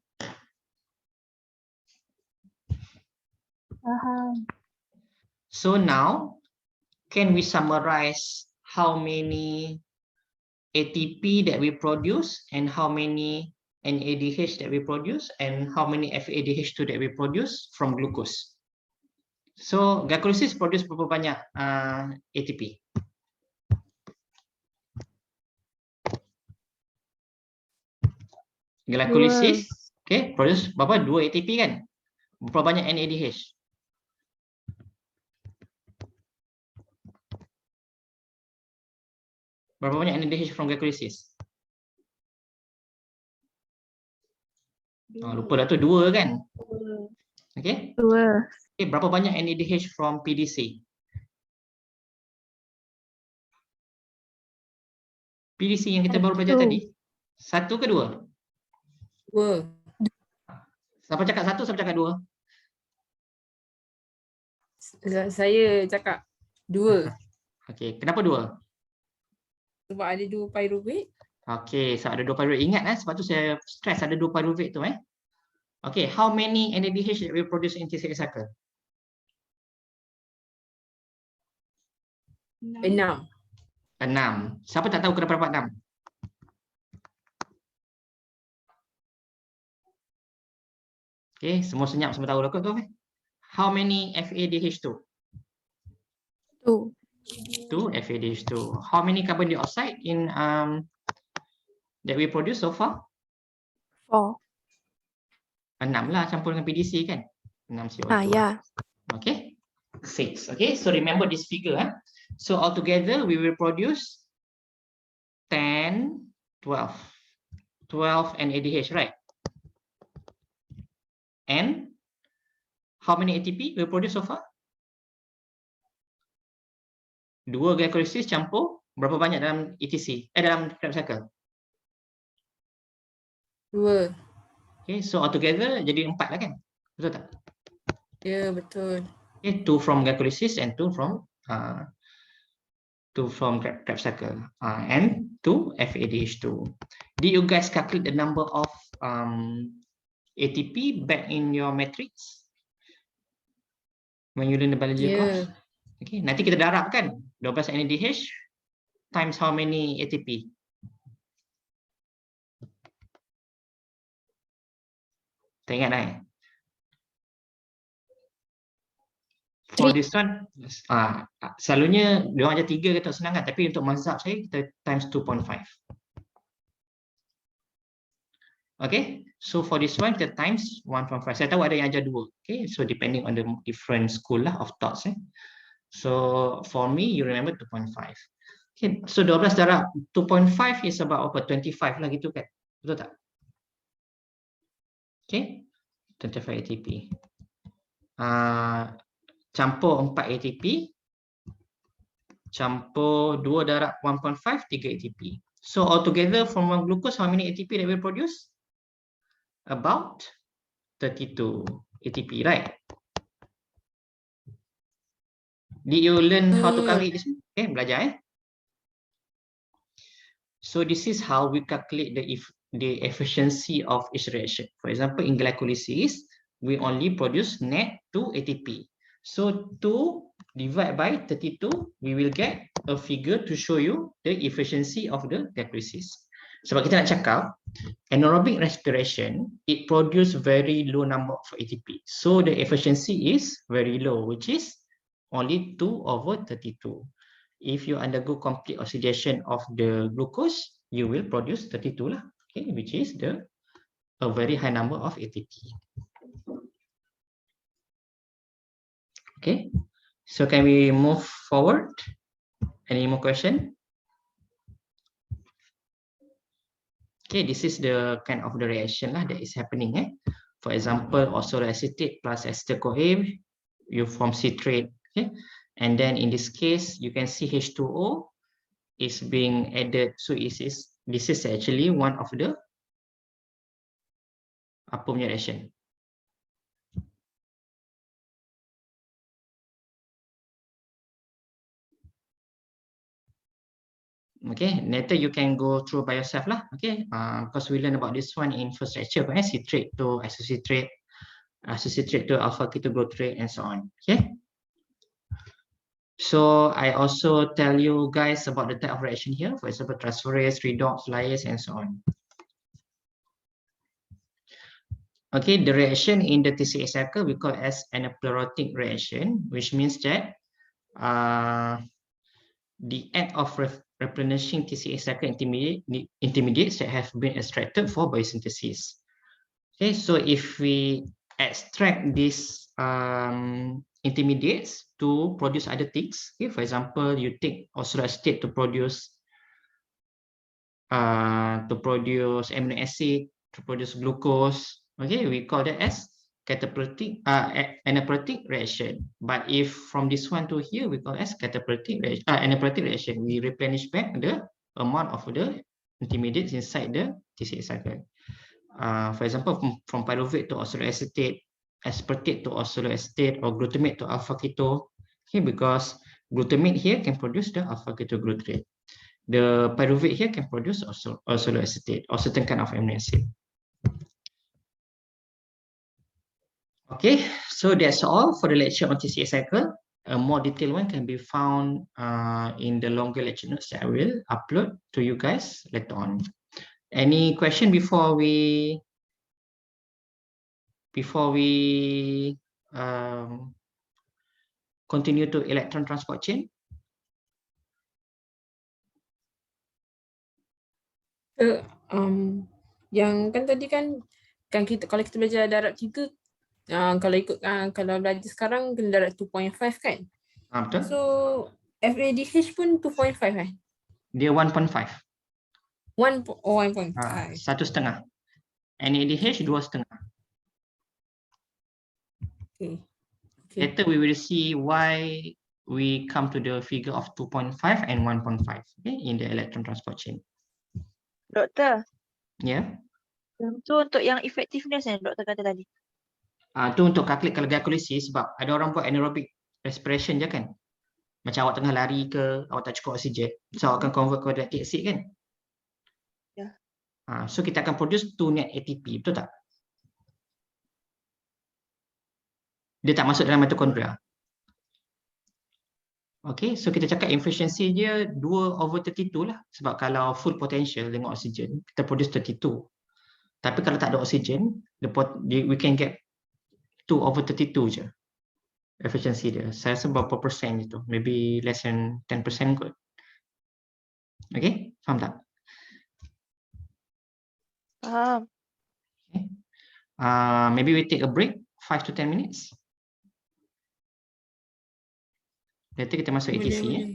Faham. So now, can we summarize how many ATP that we produce and how many NADH that we produce and how many FADH2 that we produce from glucose? So glycolysis produce berapa banyak ATP? Glycolysis, okay, produce berapa? 2 ATP kan? Berapa banyak NADH? Berapa banyak NADH from glycolysis? Lupa dah tu 2 kan? Okay. 2. Okay, berapa banyak NADH from PDC? PDC yang kita baru belajar tadi? 1 ke 2? 2. Siapa cakap 1, siapa cakap 2? Saya cakap 2. Okay, kenapa 2? Sebab ada 2 pyruvate. Okay, so ada 2 pyruvate. Ingat sebab tu saya stress ada 2 pyruvate tu Okay, how many NADH that we produce in Tca Cycle? 6. 6. Siapa tak tahu kenapa dapat 6? Okay, semua senyap, semua tahu lah kot tu. How many FADH2? 2. 2 FADH2. How many carbon dioxide in that we produce so far? 4. 6 lah campur dengan PDC kan? 6 CO2. Yeah. Okay, 6. Okay, so remember this figure. So altogether we will produce 10, 12. 12 NADH, right? And how many ATP we produce so far? 2 glycolysis campur berapa banyak dalam ETC? Dalam Krebs cycle? 2. Okay, so altogether jadi 4 lah kan? Betul tak? Ya, betul. Okay, 2 from glycolysis and 2 from Krebs cycle and 2 FADH2. Did you guys calculate the number of ATP back in your matrix when you learn the biology course? Okay, nanti kita darab kan 12 NADH times how many ATP? Tak ingat dah For this one, selalunya dia orang ajar 3 kata senang kan, tapi untuk mazhab saya kita times 2.5. Okay, so for this one kita times 1.5. Saya tahu ada yang ajar 2. Okay, so depending on the different school lah of thoughts. So for me, you remember 2.5. Okay, so 12 darab 2.5 is about apa? 25 lah gitu kan? Betul tak? Okay, 25 ATP. Campur 4 ATP. Campur 2 darab 1.5, 3 ATP. So altogether from one glucose, how many ATP that we produce? About 32 ATP, right? Did you learn how to calculate this? Okay, belajar So this is how we calculate the efficiency of each reaction. For example, in glycolysis, we only produce net 2 ATP. So 2 divided by 32, we will get a figure to show you the efficiency of the glycolysis. Sebab kita nak cakap, anaerobic respiration, it produce very low number of ATP. So the efficiency is very low, which is only 2/32. If you undergo complete oxidation of the glucose, you will produce 32 lah, okay, which is a very high number of ATP. Okay, so can we move forward? Any more question? Okay, this is the kind of the reaction lah that is happening. For example, oxaloacetate plus acetyl-CoA, you form citrate. Okay, and then in this case, you can see H2O is being added. So this is actually one of the apa punya reaction. Okay, later you can go through by yourself lah. Okay, because we learn about this one in first lecture, citrate to isocitrate, isocitrate to alpha ketoglutarate, and so on. Okay. So I also tell you guys about the type of reaction here, for example, transferase, redox, lyase, and so on. Okay, the reaction in the Tca cycle we call as anaplerotic reaction, which means that the act of replenishing Tca cycle intermediates that have been extracted for biosynthesis. Okay, so if we extract these intermediates to produce other things, okay, for example, you take oxaloacetate to produce amino acid, to produce glucose. Okay, we call that as catalytic anaplerotic reaction. But if from this one to here, we call as anaplerotic reaction. We replenish back the amount of the intermediates inside the Tca cycle. For example, from pyruvate to oxaloacetate, aspartate to oxaloacetate, or glutamate to alpha keto. Okay, because glutamate here can produce the alpha ketoglutarate. The pyruvate here can produce oxaloacetate or certain kind of amino acid. Okay, so that's all for the lecture on Tca cycle. A more detailed one can be found in the longer lecture notes that I will upload to you guys later on. Any question before we continue to electron transport chain? Yang kan tadi kan kita kalau kita belajar darab 3, kalau ikut kalau belajar sekarang kena darab 2.5 kan? Betul. So FADH pun 2.5 kan? Dia 1.5. 1.5. 1.5. NADH 2.5. Okay. Later we will see why we come to the figure of 2.5 and 1.5, okay, in the electron transport chain. Doktor, Ya. itu untuk yang effectiveness yang doktor kata tadi. Itu untuk calculate kalau glycolysis, sebab ada orang buat anaerobic respiration je kan. Macam awak tengah lari ke, awak tak cukup oksigen, so awak akan convert ke lactic acid kan. Ya. So kita akan produce 2 net ATP, betul tak? Dia tak masuk dalam mitochondria. Okay, so kita cakap efficiency dia 2/32 lah. Sebab kalau full potential dengan oksigen, kita produce 32. Tapi kalau tak ada oksigen, we can get 2/32 je. Efficiency dia. Saya rasa berapa persen itu? Maybe less than 10% kot. Okay, faham tak? Faham. Okay. Maybe we take a break, 5 to 10 minutes. Later kita masuk ATC ya.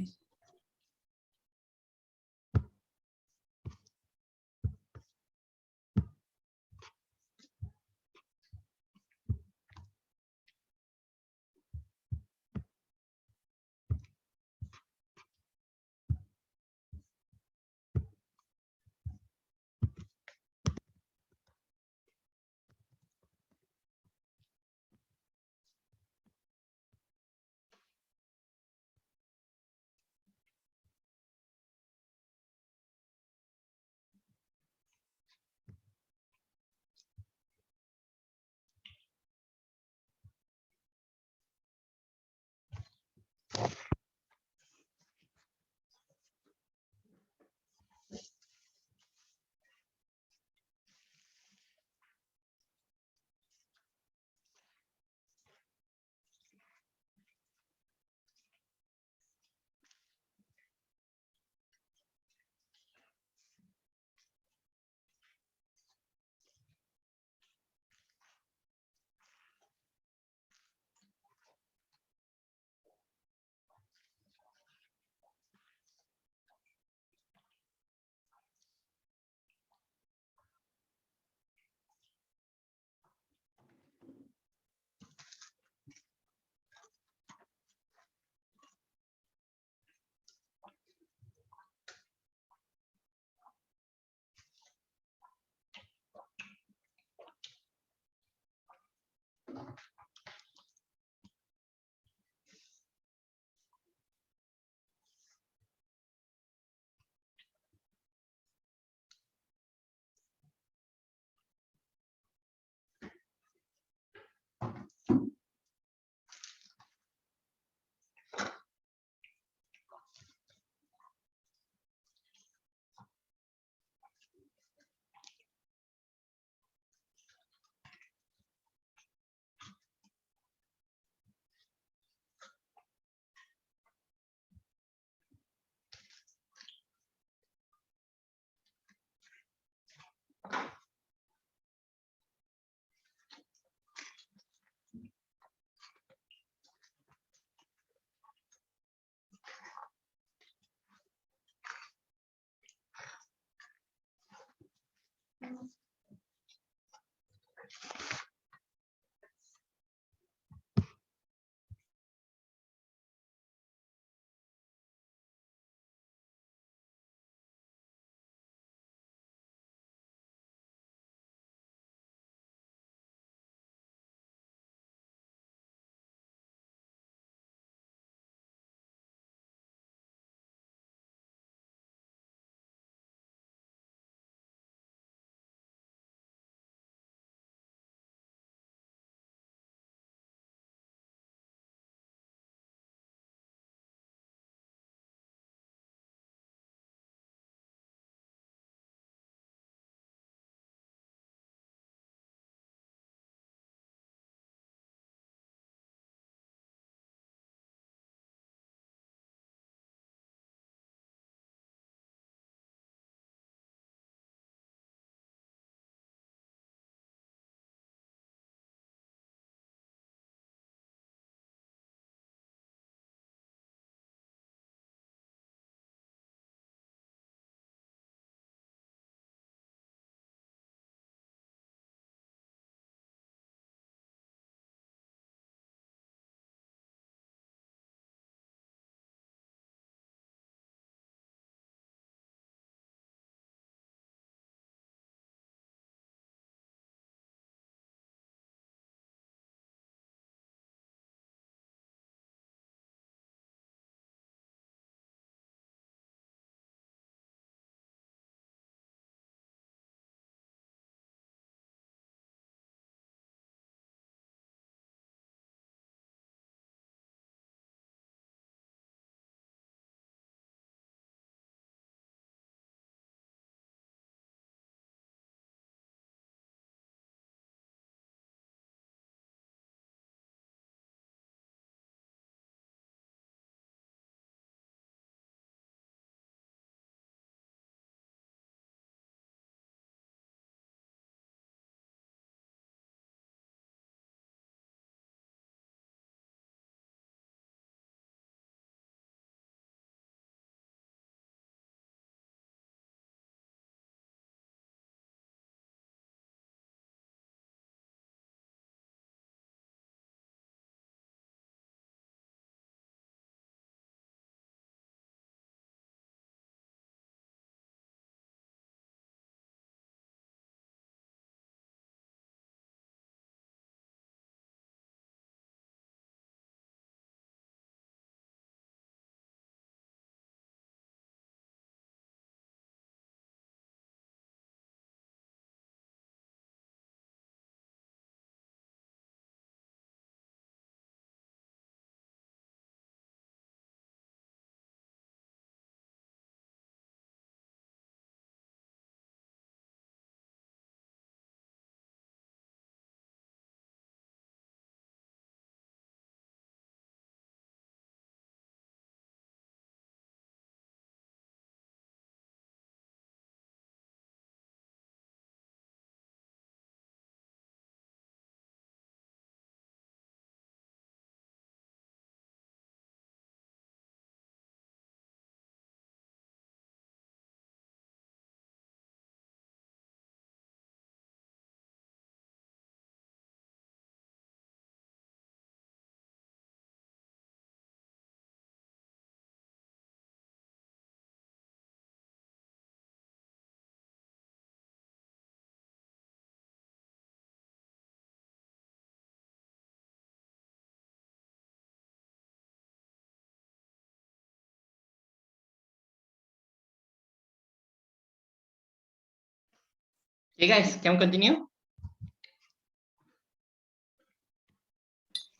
Okay, guys, can we continue?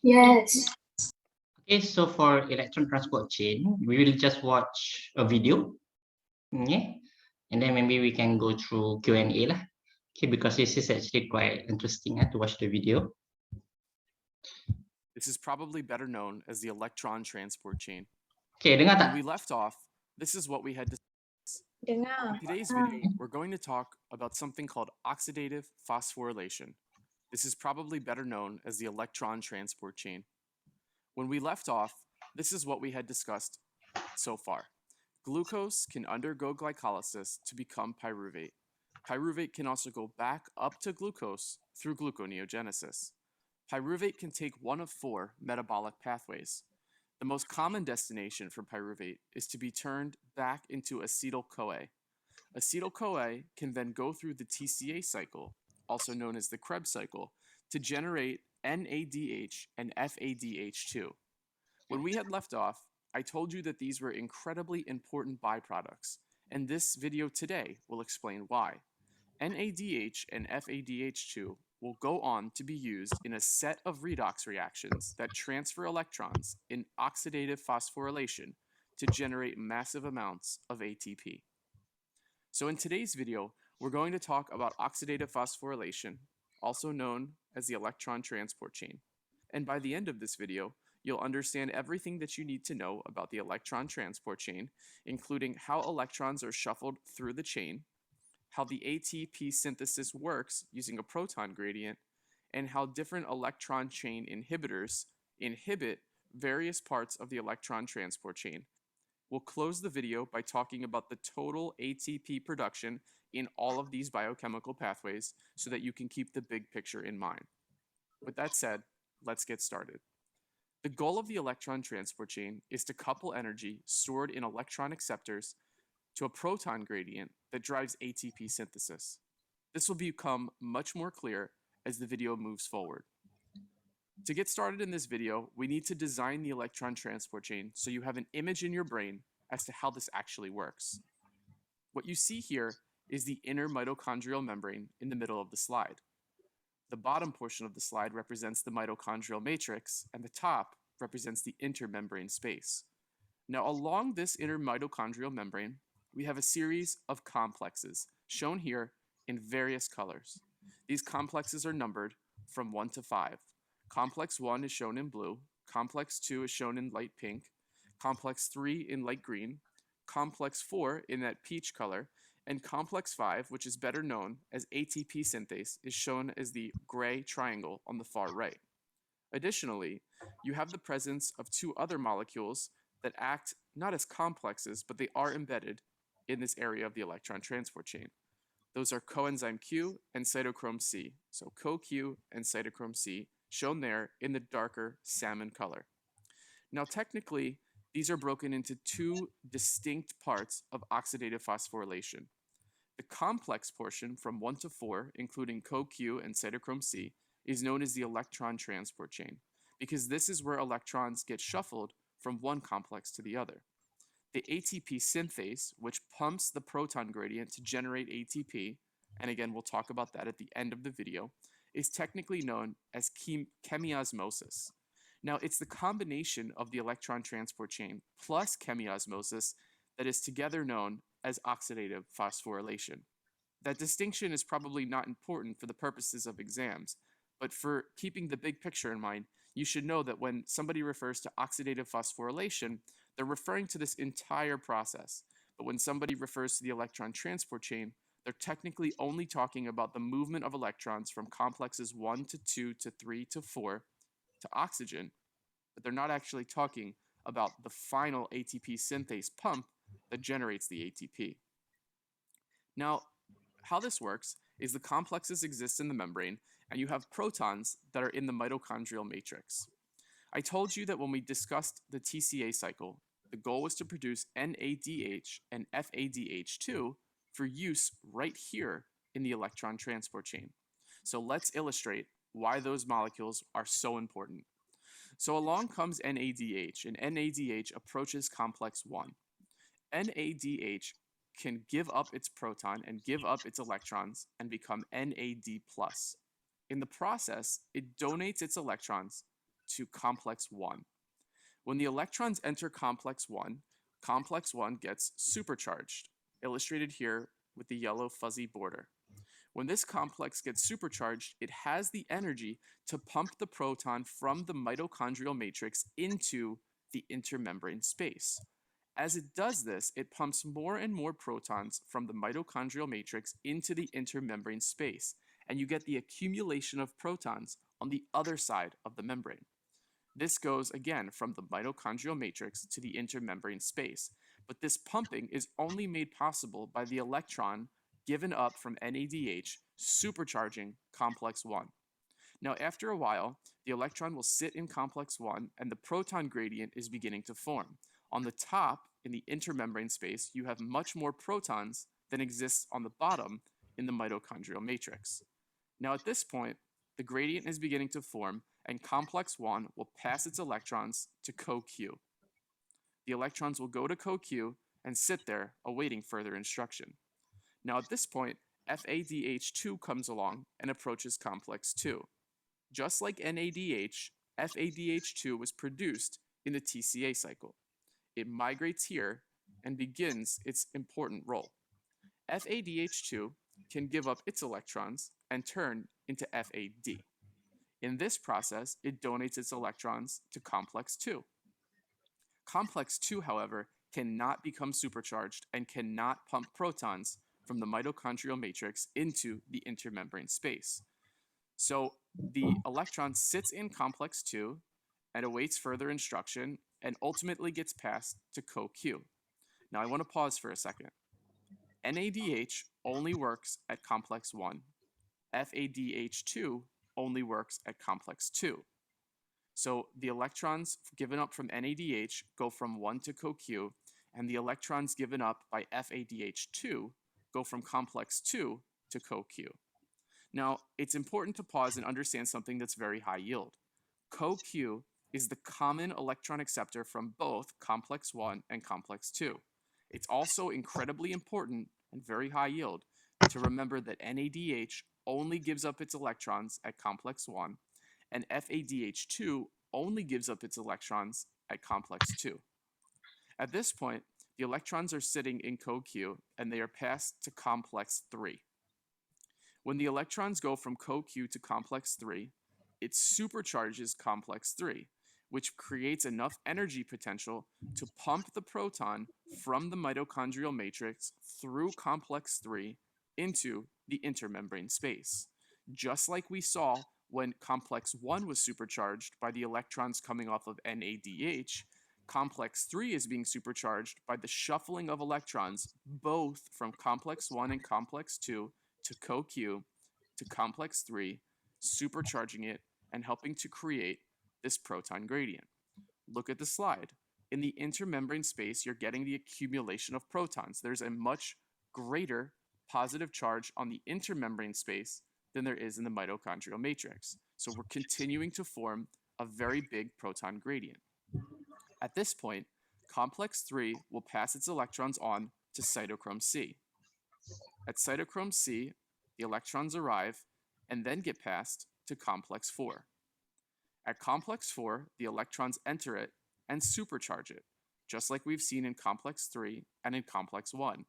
Yes. Okay, so for electron transport chain, we will just watch a video. Okay, and then maybe we can go through Q&A lah. Okay, because this is actually quite interesting to watch the video. This is probably better known as the electron transport chain. Okay, dengar When tak? we left off, this is what we had discussed. Dengar. In today's video, we're going to talk about something called oxidative phosphorylation. This is probably better known as the electron transport chain. When we left off, this is what we had discussed so far. Glucose can undergo glycolysis to become pyruvate. Pyruvate can also go back up to glucose through gluconeogenesis. Pyruvate can take one of 4 metabolic pathways. The most common destination for pyruvate is to be turned back into acetyl-CoA. Acetyl-CoA can then go through the Tca cycle, also known as the Krebs cycle, to generate NADH and FADH2. When we had left off, I told you that these were incredibly important byproducts, and this video today will explain why. NADH and FADH2 will go on to be used in a set of redox reactions that transfer electrons in oxidative phosphorylation to generate massive amounts of ATP. So in today's video, we're going to talk about oxidative phosphorylation, also known as the electron transport chain. And by the end of this video, you'll understand everything that you need to know about the electron transport chain, including how electrons are shuffled through the chain, how the ATP synthesis works using a proton gradient, and how different electron chain inhibitors inhibit various parts of the electron transport chain. We'll close the video by talking about the total ATP production in all of these biochemical pathways so that you can keep the big picture in mind. With that said, let's get started. The goal of the electron transport chain is to couple energy stored in electron acceptors to a proton gradient that drives ATP synthesis. This will become much more clear as the video moves forward. To get started in this video, we need to design the electron transport chain so you have an image in your brain as to how this actually works. What you see here is the inner mitochondrial membrane in the middle of the slide. The bottom portion of the slide represents the mitochondrial matrix, and the top represents the intermembrane space. Now, along this inner mitochondrial membrane, we have a series of complexes, shown here in various colors. These complexes are numbered from 1 to 5. Complex 1 is shown in blue, complex 2 is shown in light pink, complex 3 in light green, complex 4 in that peach color, and complex 5, which is better known as ATP synthase, is shown as the gray triangle on the far right. Additionally, you have the presence of 2 other molecules that act not as complexes, but they are embedded in this area of the electron transport chain. Those are coenzyme Q and cytochrome C. So CoQ and cytochrome C, shown there in the darker salmon color. Now, technically, these are broken into 2 distinct parts of oxidative phosphorylation. The complex portion from 1 to 4, including CoQ and cytochrome C, is known as the electron transport chain, because this is where electrons get shuffled from one complex to the other. The ATP synthase, which pumps the proton gradient to generate ATP, and again, we'll talk about that at the end of the video, is technically known as chemiosmosis. Now, it's the combination of the electron transport chain plus chemiosmosis that is together known as oxidative phosphorylation. That distinction is probably not important for the purposes of exams, but for keeping the big picture in mind, you should know that when somebody refers to oxidative phosphorylation, they're referring to this entire process. But when somebody refers to the electron transport chain, they're technically only talking about the movement of electrons from complexes 1 to 2 to 3 to 4 to oxygen, but they're not actually talking about the final ATP synthase pump that generates the ATP. Now, how this works is the complexes exist in the membrane, and you have protons that are in the mitochondrial matrix. I told you that when we discussed the Tca cycle, the goal was to produce NADH and FADH2 for use right here in the electron transport chain. So let's illustrate why those molecules are so important. So along comes NADH, and NADH approaches complex 1. NADH can give up its proton and give up its electrons and become NAD+. In the process, it donates its electrons to complex 1. When the electrons enter complex 1 gets supercharged, illustrated here with the yellow fuzzy border. When this complex gets supercharged, it has the energy to pump the proton from the mitochondrial matrix into the intermembrane space. As it does this, it pumps more and more protons from the mitochondrial matrix into the intermembrane space, and you get the accumulation of protons on the other side of the membrane. This goes again from the mitochondrial matrix to the intermembrane space, but this pumping is only made possible by the electron given up from NADH supercharging complex 1. Now, after a while, the electron will sit in complex 1 and the proton gradient is beginning to form. On the top, in the intermembrane space, you have much more protons than exists on the bottom in the mitochondrial matrix. Now, at this point, the gradient is beginning to form and complex 1 will pass its electrons to CoQ. The electrons will go to CoQ and sit there awaiting further instruction. Now at this point, FADH2 comes along and approaches complex 2. Just like NADH, FADH2 was produced in the Tca cycle. It migrates here and begins its important role. FADH2 can give up its electrons and turn into FAD. In this process, it donates its electrons to complex 2. Complex 2, however, cannot become supercharged and cannot pump protons from the mitochondrial matrix into the intermembrane space. So the electron sits in complex 2 and awaits further instruction and ultimately gets passed to CoQ. Now I want to pause for a second. NADH only works at complex 1. FADH2 only works at complex 2. So the electrons given up from NADH go from 1 to CoQ, and the electrons given up by FADH2 go from complex 2 to CoQ. Now, it's important to pause and understand something that's very high yield. CoQ is the common electron acceptor from both complex 1 and complex 2. It's also incredibly important and very high yield to remember that NADH only gives up its electrons at complex 1, and FADH2 only gives up its electrons at complex 2. At this point, the electrons are sitting in CoQ and they are passed to complex 3. When the electrons go from CoQ to complex 3, it supercharges complex 3, which creates enough energy potential to pump the proton from the mitochondrial matrix through complex 3 into the intermembrane space. Just like we saw when complex 1 was supercharged by the electrons coming off of NADH, complex 3 is being supercharged by the shuffling of electrons both from complex 1 and complex 2 to CoQ to complex 3, supercharging it and helping to create this proton gradient. Look at the slide. In the intermembrane space, you're getting the accumulation of protons. There's a much greater positive charge on the intermembrane space than there is in the mitochondrial matrix. So we're continuing to form a very big proton gradient. At this point, complex 3 will pass its electrons on to cytochrome C. At cytochrome C, the electrons arrive and then get passed to complex 4. At complex 4, the electrons enter it and supercharge it, just like we've seen in complex 3 and in complex 1.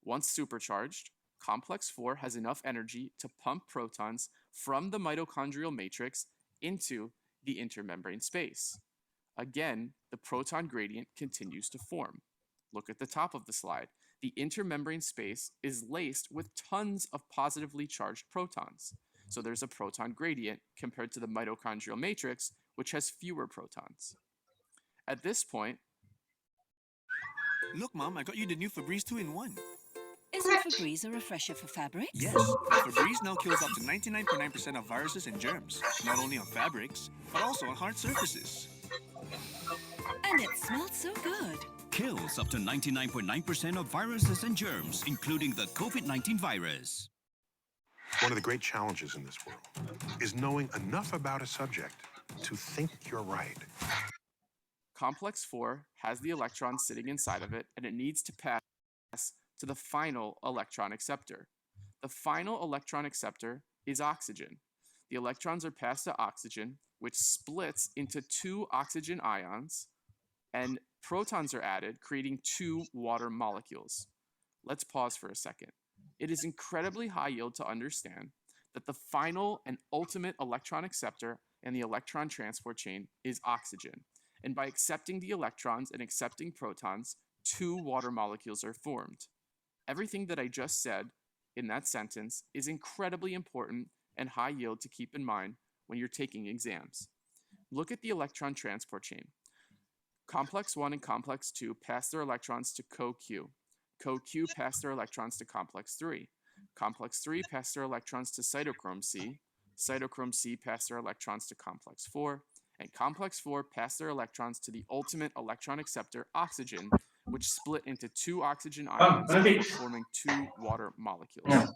Once supercharged, complex 4 has enough energy to pump protons from the mitochondrial matrix into the intermembrane space. Again, the proton gradient continues to form. Look at the top of the slide. The intermembrane space is laced with tons of positively charged protons. So there's a proton gradient compared to the mitochondrial matrix, which has fewer protons. At this point, look, Mom, I got you the new Febreze 2-in-1. Isn't Febreze a refresher for fabrics? Yes, Febreze now kills up to 99.9% of viruses and germs, not only on fabrics, but also on hard surfaces. And it smells so good. Kills up to 99.9% of viruses and germs, including the COVID-19 virus. One of the great challenges in this world is knowing enough about a subject to think you're right. complex 4 has the electron sitting inside of it, and it needs to pass to the final electron acceptor. The final electron acceptor is oxygen. The electrons are passed to oxygen, which splits into 2 oxygen ions, and protons are added, creating 2 water molecules. Let's pause for a second. It is incredibly high yield to understand that the final and ultimate electron acceptor in the electron transport chain is oxygen. And by accepting the electrons and accepting protons, 2 water molecules are formed. Everything that I just said in that sentence is incredibly important and high yield to keep in mind when you're taking exams. Look at the electron transport chain. Complex 1 and complex 2 pass their electrons to CoQ. CoQ pass their electrons to complex 3. Complex 3 pass their electrons to cytochrome C. Cytochrome C pass their electrons to complex 4. And complex 4 pass their electrons to the ultimate electron acceptor, oxygen, which split into 2 oxygen ions before forming 2 water molecules.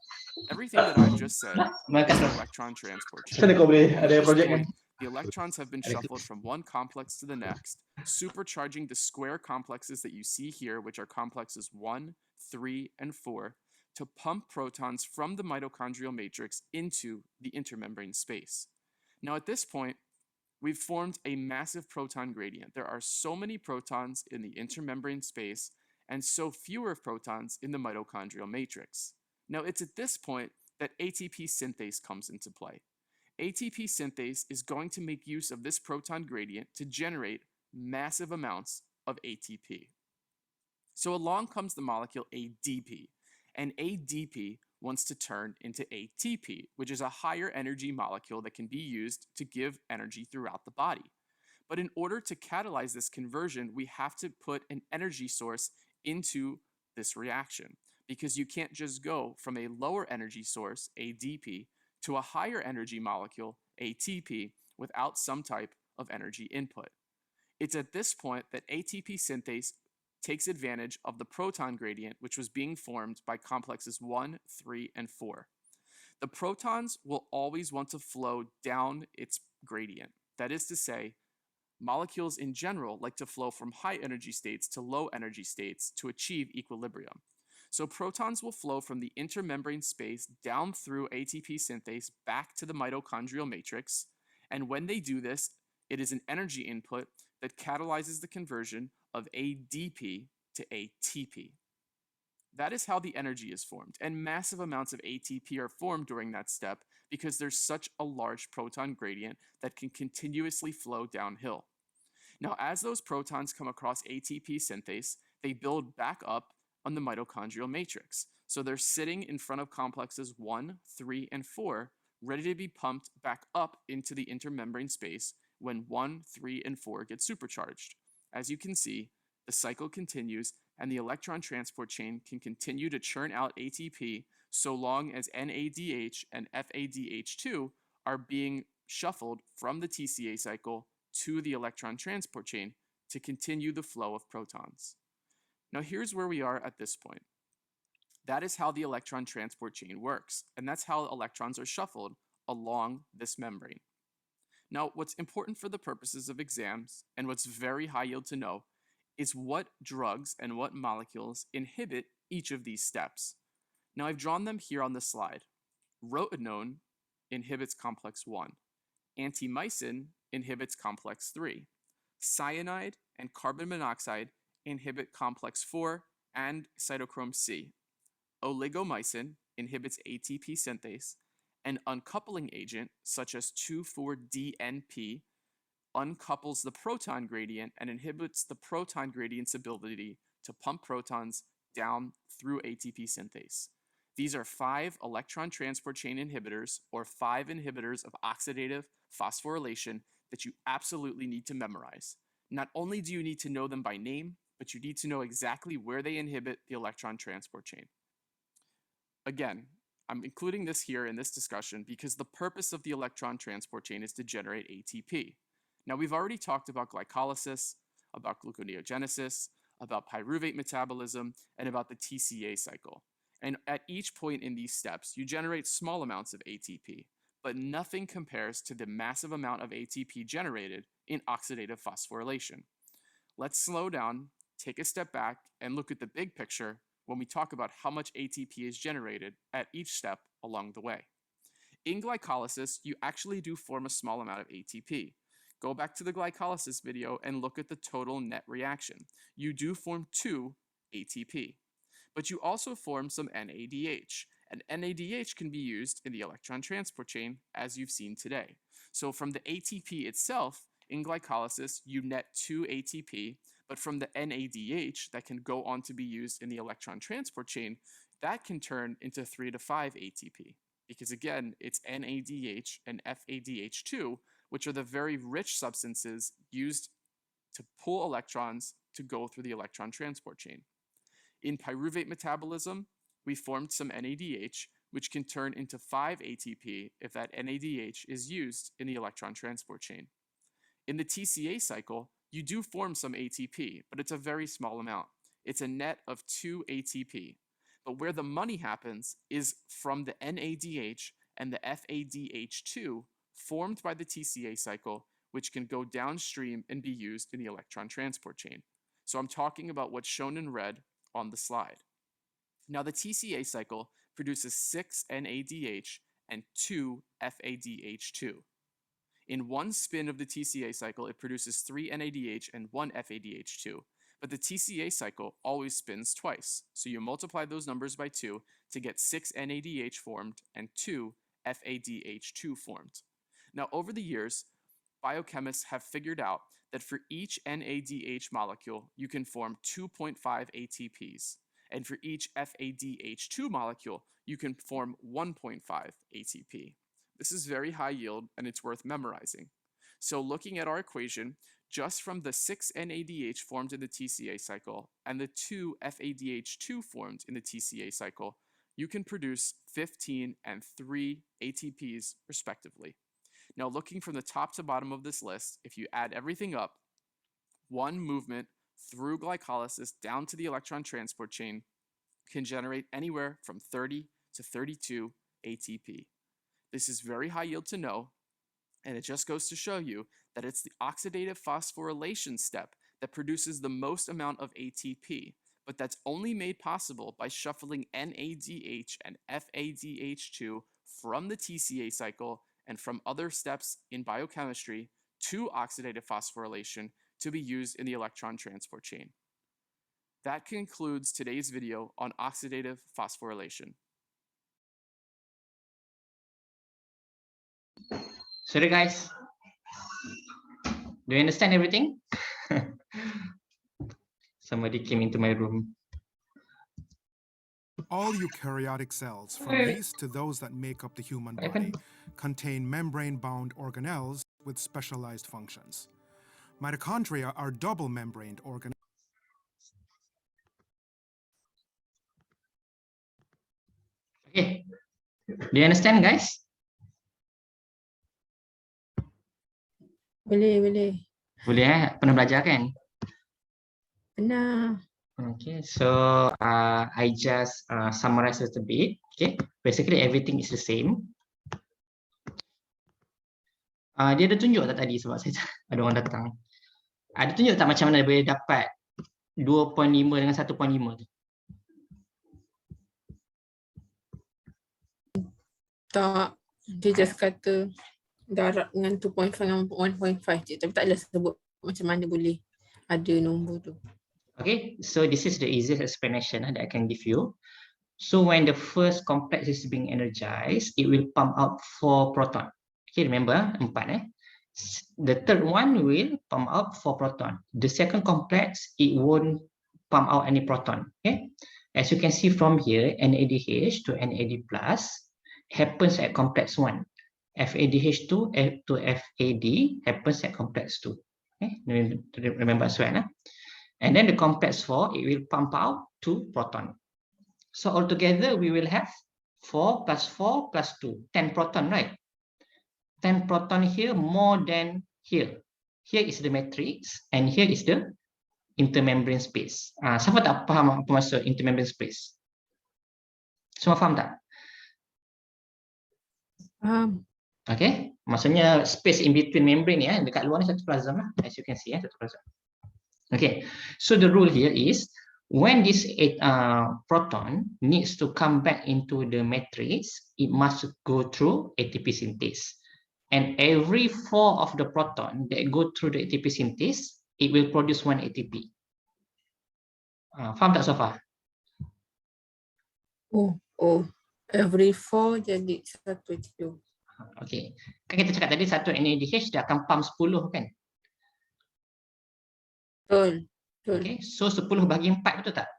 Everything that I've just said is the electron transport chain. At this point, the electrons have been shuffled from one complex to the next, supercharging the square complexes that you see here, which are complexes 1, 3, and 4, to pump protons from the mitochondrial matrix into the intermembrane space. Now, at this point, we've formed a massive proton gradient. There are so many protons in the intermembrane space and so fewer protons in the mitochondrial matrix. Now, it's at this point that ATP synthase comes into play. ATP synthase is going to make use of this proton gradient to generate massive amounts of ATP. So along comes the molecule ADP, and ADP wants to turn into ATP, which is a higher energy molecule that can be used to give energy throughout the body. But in order to catalyze this conversion, we have to put an energy source into this reaction, because you can't just go from a lower energy source, ADP, to a higher energy molecule, ATP, without some type of energy input. It's at this point that ATP synthase takes advantage of the proton gradient, which was being formed by complexes 1, 3, and 4. The protons will always want to flow down its gradient. That is to say, molecules in general like to flow from high energy states to low energy states to achieve equilibrium. So protons will flow from the intermembrane space down through ATP synthase back to the mitochondrial matrix. And when they do this, it is an energy input that catalyzes the conversion of ADP to ATP. That is how the energy is formed, and massive amounts of ATP are formed during that step because there's such a large proton gradient that can continuously flow downhill. Now, as those protons come across ATP synthase, they build back up on the mitochondrial matrix. So they're sitting in front of complexes 1, 3, and 4, ready to be pumped back up into the intermembrane space when 1, 3, and 4 get supercharged. As you can see, the cycle continues and the electron transport chain can continue to churn out ATP so long as NADH and FADH2 are being shuffled from the Tca cycle to the electron transport chain to continue the flow of protons. Now here's where we are at this point. That is how the electron transport chain works, and that's how electrons are shuffled along this membrane. Now, what's important for the purposes of exams, and what's very high yield to know, is what drugs and what molecules inhibit each of these steps. Now, I've drawn them here on the slide. Rotenone inhibits complex 1. Antimycin inhibits complex 3. Cyanide and carbon monoxide inhibit complex 4 and cytochrome C. Oligomycin inhibits ATP synthase. An uncoupling agent, such as 2,4-DNP, uncouples the proton gradient and inhibits the proton gradient's ability to pump protons down through ATP synthase. These are 5 electron transport chain inhibitors, or 5 inhibitors of oxidative phosphorylation that you absolutely need to memorize. Not only do you need to know them by name, but you need to know exactly where they inhibit the electron transport chain. Again, I'm including this here in this discussion because the purpose of the electron transport chain is to generate ATP. Now, we've already talked about glycolysis, about gluconeogenesis, about pyruvate metabolism, and about the Tca cycle. And at each point in these steps, you generate small amounts of ATP, but nothing compares to the massive amount of ATP generated in oxidative phosphorylation. Let's slow down, take a step back, and look at the big picture when we talk about how much ATP is generated at each step along the way. In glycolysis, you actually do form a small amount of ATP. Go back to the glycolysis video and look at the total net reaction. You do form 2 ATP, but you also form some NADH, and NADH can be used in the electron transport chain as you've seen today. So from the ATP itself, in glycolysis, you net 2 ATP, but from the NADH that can go on to be used in the electron transport chain, that can turn into 3 to 5 ATP. Because again, it's NADH and FADH2, which are the very rich substances used to pull electrons to go through the electron transport chain. In pyruvate metabolism, we formed some NADH, which can turn into 5 ATP if that NADH is used in the electron transport chain. In the TCA cycle, you do form some ATP, but it's a very small amount. It's a net of 2 ATP. But where the money happens is from the NADH and the FADH2 formed by the TCA cycle, which can go downstream and be used in the electron transport chain. So I'm talking about what's shown in red on the slide. Now the TCA cycle produces 6 NADH and 2 FADH2. In one spin of the TCA cycle, it produces 3 NADH and 1 FADH2. But the TCA cycle always spins twice. So you multiply those numbers by 2 to get 6 NADH formed and 2 FADH2 formed. Now, over the years, biochemists have figured out that for each NADH molecule, you can form 2.5 ATPs. And for each FADH2 molecule, you can form 1.5 ATP. This is very high yield, and it's worth memorizing. So looking at our equation, just from the 6 NADH formed in the TCA cycle and the 2 FADH2 formed in the TCA cycle, you can produce 15 and 3 ATPs respectively. Now looking from the top to bottom of this list, if you add everything up, one movement through glycolysis down to the electron transport chain can generate anywhere from 30 to 32 ATP. This is very high yield to know, and it just goes to show you that it's the oxidative phosphorylation step that produces the most amount of ATP, but that's only made possible by shuffling NADH and FADH2 from the TCA cycle and from other steps in biochemistry to oxidative phosphorylation to be used in the electron transport chain. That concludes today's video on oxidative phosphorylation. Sorry guys, do you understand everything? Somebody came into my room. All eukaryotic cells, from yeast to those that make up the human body, contain membrane-bound organelles with specialized functions. Mitochondria are double-membraned organelles. Okay, do you understand guys? Boleh. Boleh pernah belajar kan? Pernah. Okay, so I just summarize a little bit. Okay, basically everything is the same. Dia ada tunjuk tak tadi sebab saya ada orang datang. Ada tunjuk tak macam mana boleh dapat 2.5 dengan 1.5 tu? Tak, dia just kata darab dengan 2.5 dengan 1.5 je, tapi tak adalah sebut macam mana boleh ada nombor tu. Okay, so this is the easiest explanation that I can give you. So when the first complex is being energized, it will pump out 4 proton. Okay, remember 4 The third one will pump out 4 proton. The second complex, it won't pump out any proton. Okay, as you can see from here, NADH to NAD plus happens at complex 1. FADH2 to FAD happens at complex 2. Okay, remember as well. And then the complex 4, it will pump out 2 proton. So altogether, we will have 4 plus 4 plus 2, 10 proton, right? 10 proton here more than here. Here is the matrix, and here is the intermembrane space. Siapa tak faham apa maksud intermembrane space? Semua faham tak? Faham. Okay, maksudnya space in between membrane ya, dekat luar ni satu plasma, as you can see ya, satu plasma. Okay, so the rule here is when this proton needs to come back into the matrix, it must go through ATP synthase. And every 4 of the proton that go through the ATP synthase, it will produce 1 ATP. Faham tak so far? Oh, every 4 jadi 1 ATP. Okay, kan kita cakap tadi satu NADH dia akan pump 10 kan? Betul. Okay, so 10 bagi 4 betul tak?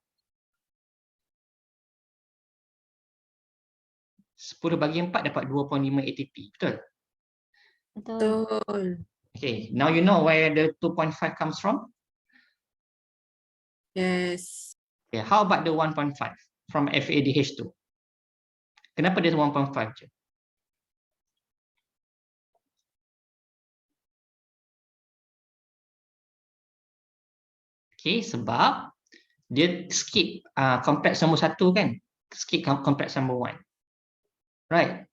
10 bagi 4 dapat 2.5 ATP, betul? Betul. Okay, now you know where the 2.5 comes from? Yes. Okay, how about the 1.5 from FADH2? Kenapa dia 1.5 je? Okay, sebab dia skip complex nombor 1 kan? Skip complex number 1. Right?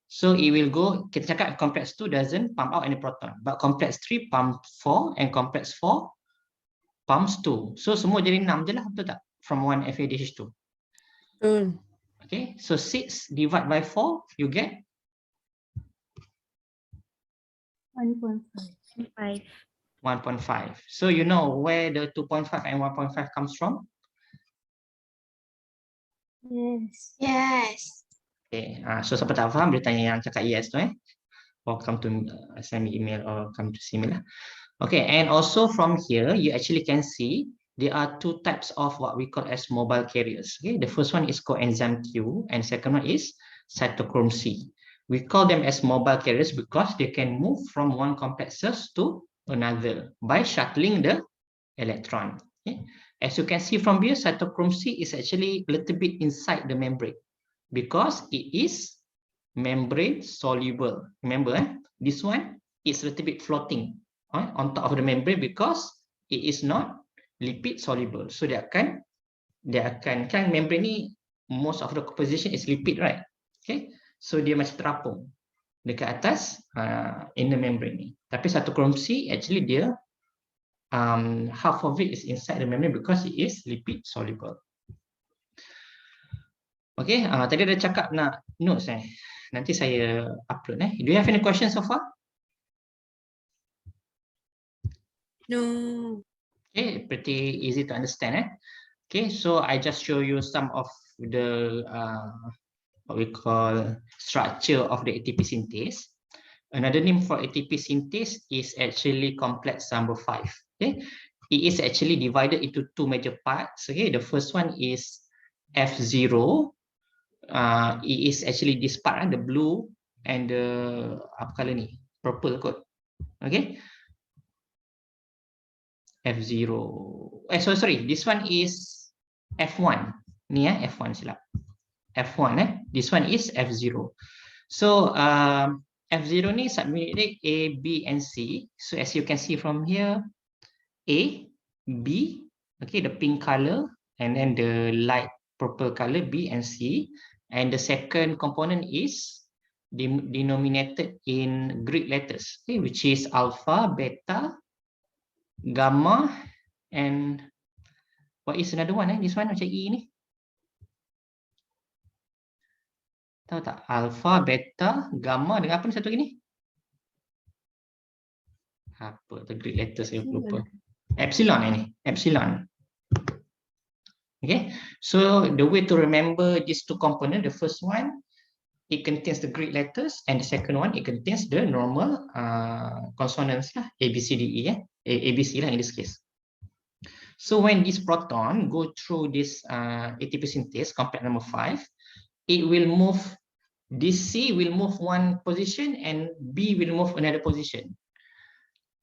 So it will go, kita cakap complex 2 doesn't pump out any proton, but complex 3 pump 4 and complex 4 pumps 2. So semua jadi 6 je lah, betul tak? From 1 FADH2. Betul. Okay, so 6 divided by 4, you get 1.5. 1.5. So you know where the 2.5 and 1.5 comes from? Yes. Yes. Okay, so siapa tak faham, dia tanya yang cakap yes tu or come to send me email or come to see me lah. Okay, and also from here, you actually can see there are 2 types of what we call as mobile carriers. Okay, the first one is coenzyme Q and second one is cytochrome C. We call them as mobile carriers because they can move from one complexes to another by shuttling the electron. Okay? As you can see from here, cytochrome C is actually a little bit inside the membrane because it is membrane soluble. Remember, this one is a little bit floating on top of the membrane because it is not lipid soluble. So dia akan kan membrane ni most of the composition is lipid, right? Okay, so dia macam terapung dekat atas in the membrane ni. Tapi cytochrome C actually dia half of it is inside the membrane because it is lipid soluble. Okay, tadi ada cakap nak notes nanti saya upload Do you have any questions so far? No. Okay, pretty easy to understand Okay, so I just show you some of the what we call structure of the ATP synthase. Another name for ATP synthase is actually complex number 5. Okay, it is actually divided into 2 major parts. Okay, the first one is F0. It is actually this part, the blue and the apa color ni, purple kot. Okay, F0. Sorry, this one is F1. Ni F1 silap. F1 this one is F0. So F0 ni subunit A, B and C. So as you can see from here, A, B, okay, the pink color, and then the light purple color, B and C. And the second component is denominated in Greek letters, okay, which is alpha, beta, gamma, and what is another one? This one macam E ni. Tahu tak? Alpha, beta, gamma dengan apa ni satu lagi ni? Apa tu Greek letters saya lupa. Epsilon ini. Epsilon. Okay. So the way to remember these 2 components, the first one, it contains the Greek letters, and the second one, it contains the normal consonants lah, A, B, C, D, E. A, B, C lah in this case. So when this proton go through this ATP synthase, complex number 5, it will move, this C will move one position and B will move another position.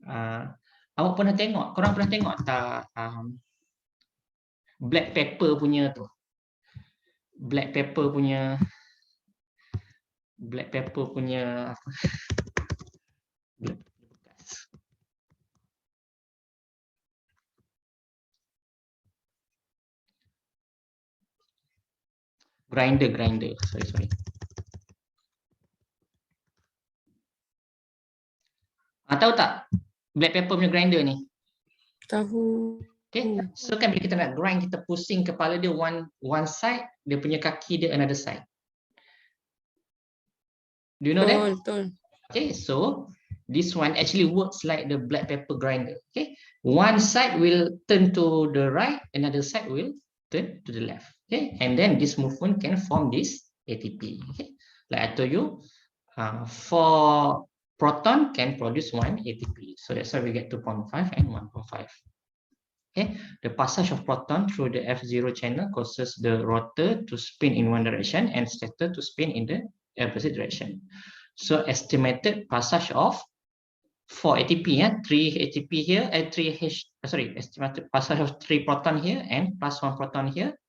Awak pernah tengok, korang pernah tengok tak black pepper punya tu? Black pepper punya apa? Grinder, sorry. Tahu tak black pepper punya grinder ni? Tahu. Okay, so kan bila kita nak grind, kita pusing kepala dia one side, dia punya kaki dia another side. Do you know that? Betul. Okay, so this one actually works like the black pepper grinder. Okay, one side will turn to the right, another side will turn to the left. Okay, and then this movement can form this ATP. Okay, like I told you, 4 proton can produce 1 ATP. So that's why we get 2.5 and 1.5. Okay, the passage of proton through the F0 channel causes the rotor to spin in one direction and stator to spin in the opposite direction. So estimated passage of 4 ATP, 3 ATP here, and 3 estimated passage of 3 proton here and plus 1 proton here.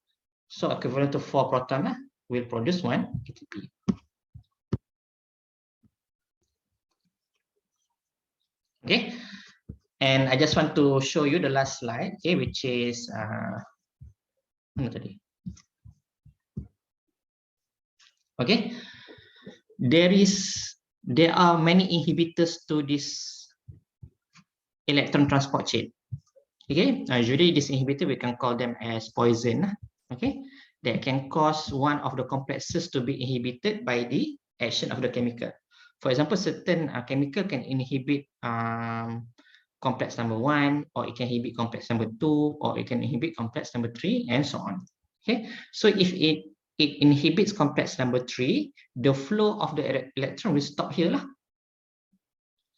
So equivalent to 4 proton will produce 1 ATP. Okay. And I just want to show you the last slide, okay, which is okay. There are many inhibitors to this electron transport chain. Okay, usually this inhibitor we can call them as poison. Okay, that can cause one of the complexes to be inhibited by the action of the chemical. For example, certain chemical can inhibit complex number 1, or it can inhibit complex number 2, or it can inhibit complex number 3, and so on. Okay, so if it inhibits complex number 3, the flow of the electron will stop here lah.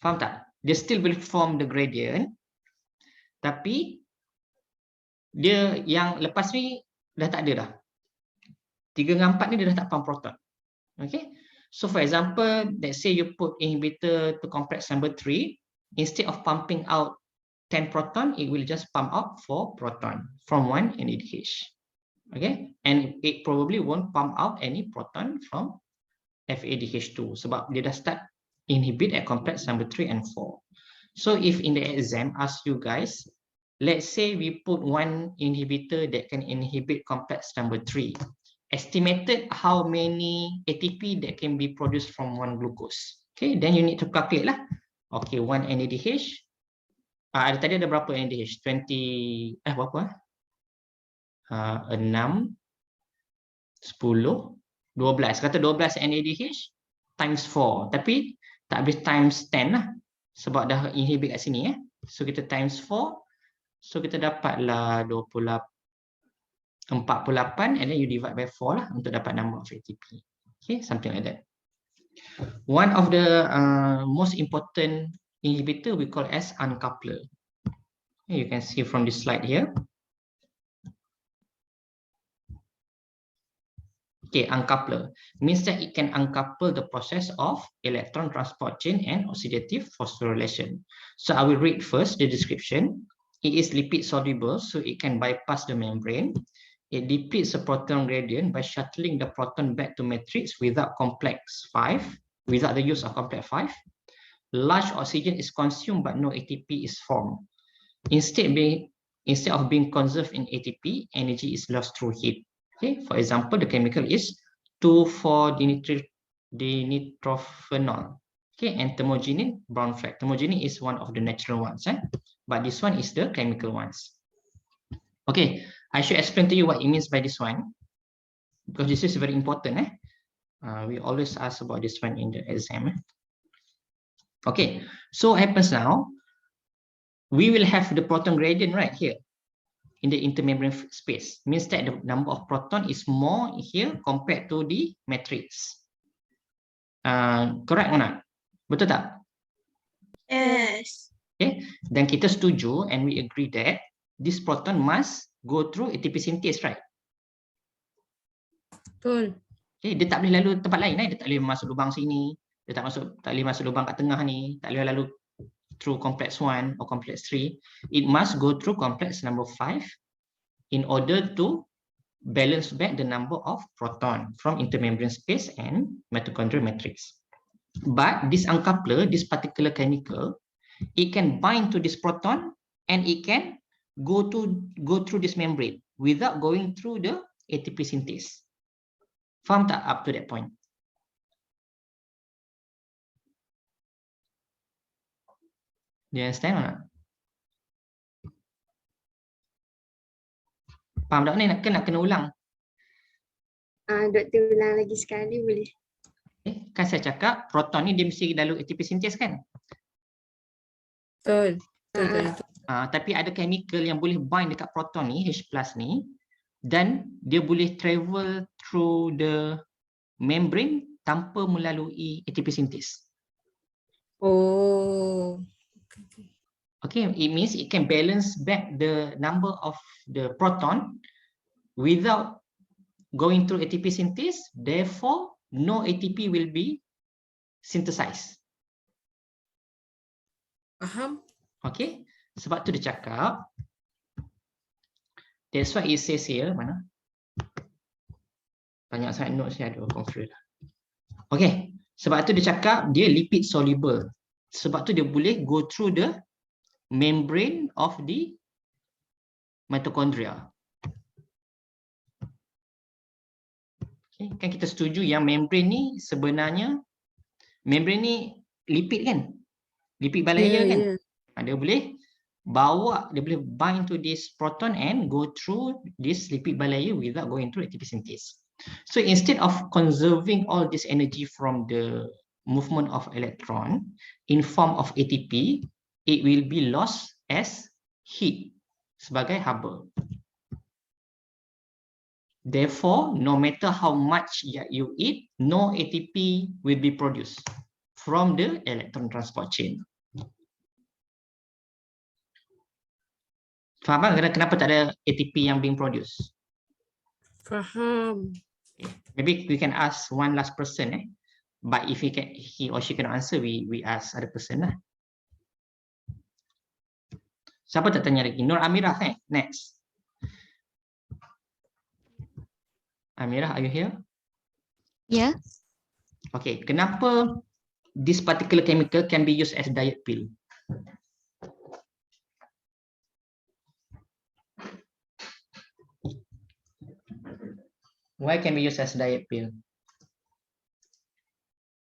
Faham tak? Dia still will form the gradient, tapi dia yang lepas ni dah tak ada dah. 3 dengan 4 ni dia dah tak pump proton. Okay, so for example, let's say you put inhibitor to complex number 3, instead of pumping out 10 proton, it will just pump out 4 proton from 1 NADH. Okay, and it probably won't pump out any proton from FADH2 sebab dia dah start inhibit at complex number 3 and 4. So if in the exam ask you guys, let's say we put one inhibitor that can inhibit complex number 3, estimated how many ATP that can be produced from one glucose. Okay, then you need to calculate lah. Okay, 1 NADH. Tadi ada berapa NADH? 20, berapa? 6, 10, 12. Kata 12 NADH times 4. Tapi tak habis times 10 lah. Sebab dah inhibit kat sini. So kita times 4. So kita dapatlah 48, and then you divide by 4 lah untuk dapat number of ATP. Okay, something like that. One of the most important inhibitor we call as uncoupler. You can see from this slide here. Okay, uncoupler means that it can uncouple the process of electron transport chain and oxidative phosphorylation. So I will read first the description. It is lipid soluble, so it can bypass the membrane. It depletes the proton gradient by shuttling the proton back to matrix without complex 5, without the use of complex 5. Large oxygen is consumed, but no ATP is formed. Instead of being conserved in ATP, energy is lost through heat. Okay, for example, the chemical is 2,4-dinitrophenol. Okay, and thermogenin brown flag. Thermogenin is one of the natural ones, but this one is the chemical ones. Okay, I should explain to you what it means by this one, because this is very important. We always ask about this one in the exam. Okay, so what happens now? We will have the proton gradient right here in the intermembrane space. Means that the number of proton is more here compared to the matrix. Correct or not? Betul tak? Yes. Okay, dan kita setuju and we agree that this proton must go through ATP synthase, right? Betul. Okay, dia tak boleh lalu tempat lain, dia tak boleh masuk lubang sini, dia tak boleh masuk lubang kat tengah ni, tak boleh lalu through complex 1 or complex 3. It must go through complex number 5 in order to balance back the number of proton from intermembrane space and mitochondrial matrix. But this uncoupler, this particular chemical, it can bind to this proton and it can go through this membrane without going through the ATP synthase. Faham tak up to that point? Do you understand or not? Faham tak ni? Nak kena ulang. Doktor ulang lagi sekali boleh? Kan saya cakap proton ni dia mesti lalu ATP Synthase kan? Betul. Tapi ada chemical yang boleh bind dekat proton ni, H+ ni, dan dia boleh travel through the membrane tanpa melalui ATP Synthase. Oh. Okay, it means it can balance back the number of the proton without going through ATP synthase, therefore no ATP will be synthesized. Faham? Okay, sebab tu dia cakap, that's why it says here, mana? Banyak sangat notes saya ada confused. Okay, sebab tu dia cakap dia lipid soluble. Sebab tu dia boleh go through the membrane of the mitochondria. Okay, kan kita setuju yang membrane ni sebenarnya membrane ni lipid kan? Lipid bilayer kan? Dia boleh bawa, dia boleh bind to this proton and go through this lipid bilayer without going through ATP synthase. So instead of conserving all this energy from the movement of electron in form of ATP, it will be lost as heat sebagai haba. Therefore, no matter how much you eat, no ATP will be produced from the electron transport chain. Faham tak kenapa tak ada ATP yang being produced? Faham. Maybe we can ask one last person, but if he or she can answer, we ask other person lah. Siapa tak tanya lagi? Nur Amirah, next. Amirah, are you here? Yeah. Okay, kenapa this particular chemical can be used as diet pill? Why can we use as diet pill?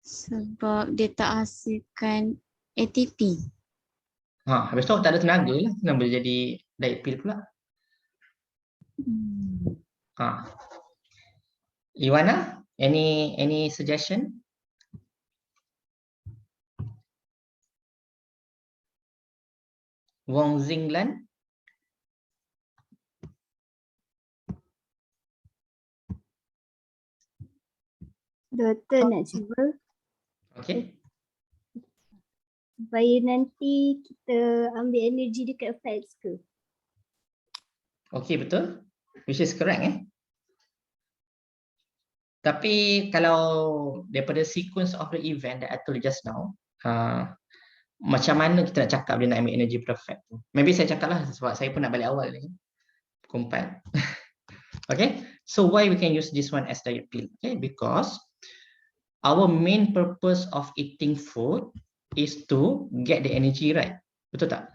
Sebab dia tak hasilkan ATP. Habis tu tak ada tenaga lah. Kenapa boleh jadi diet pill pula? Iwana, any suggestion? Wong Zinglan? Doktor nak cuba. Okay. Supaya nanti kita ambil energi dekat fats ke? Okay, betul. Which is correct. Tapi kalau daripada sequence of the event that I told you just now, macam mana kita nak cakap dia nak ambil energy perfect tu? Maybe saya cakap lah sebab saya pun nak balik awal lagi. Compile. Okay, so why we can use this one as diet pill? Okay, because our main purpose of eating food is to get the energy, right? Betul tak?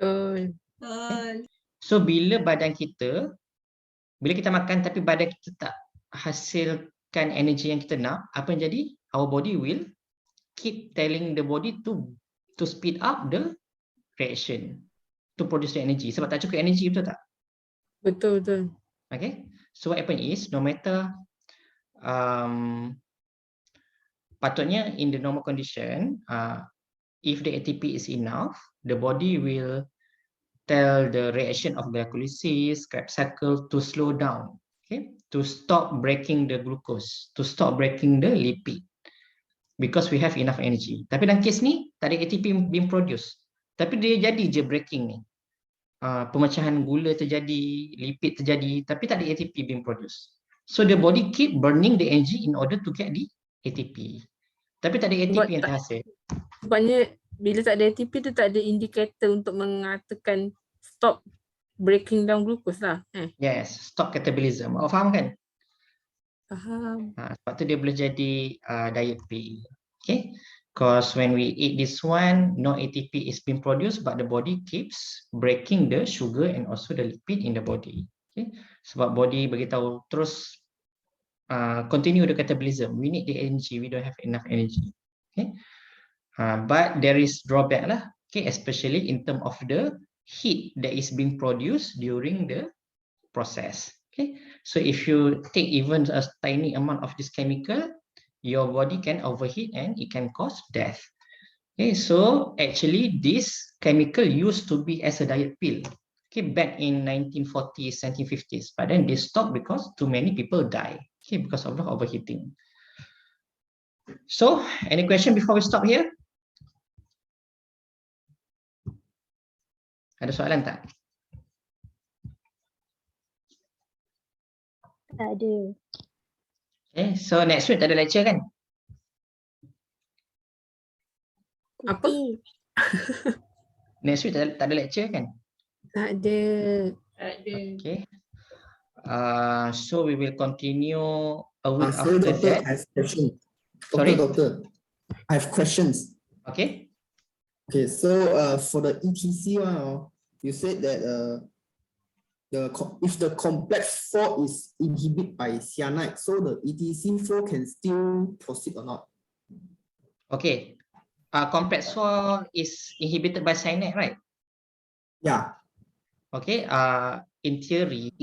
Betul. Okay. So bila kita makan tapi badan kita tak hasilkan energi yang kita nak, apa yang jadi? Our body will keep telling the body to speed up the reaction to produce the energy sebab tak cukup energy, betul tak? Betul. Okay, so what happen is no matter patutnya in the normal condition, if the ATP is enough, the body will tell the reaction of glycolysis, Krebs cycle to slow down, okay, to stop breaking the glucose, to stop breaking the lipid, because we have enough energy. Tapi dalam kes ni tak ada ATP being produced, tapi dia jadi je breaking ni, pemecahan gula terjadi, lipid terjadi, tapi tak ada ATP being produced. So the body keep burning the energy in order to get the ATP. Tapi tak ada ATP yang terhasil. Sebabnya bila tak ada ATP tu tak ada indikator untuk mengatakan stop breaking down glucose lah. Yes, stop catabolism. Faham kan? Faham. Sebab tu dia boleh jadi diet pill. Okay? Because when we eat this one, no ATP is being produced, but the body keeps breaking the sugar and also the lipid in the body. Okay? Sebab body beritahu terus continue the catabolism. We need the energy. We don't have enough energy. Okay? But there is drawback lah. Okay, especially in terms of the heat that is being produced during the process. Okay, so if you take even a tiny amount of this chemical, your body can overheat and it can cause death. Okay, so actually this chemical used to be as a diet pill, okay, back in 1940s, 1950s, but then they stopped because too many people die, okay, because of the overheating. So, any question before we stop here? Ada soalan tak? Tak ada. Okay, so next week tak ada lecture kan? Apa? Next week tak ada lecture kan? Tak ada. Tak ada. Okay. So we will continue a week Sorry, after doctor, that. I have questions. Sorry? Doctor, I have questions. Okay. Okay, so for the ETC one, you said that if the complex 4 is inhibited by cyanide, so the ETC 4 can still proceed or not? Okay. Complex 4 is inhibited by cyanide, right? Yeah. Okay. In theory,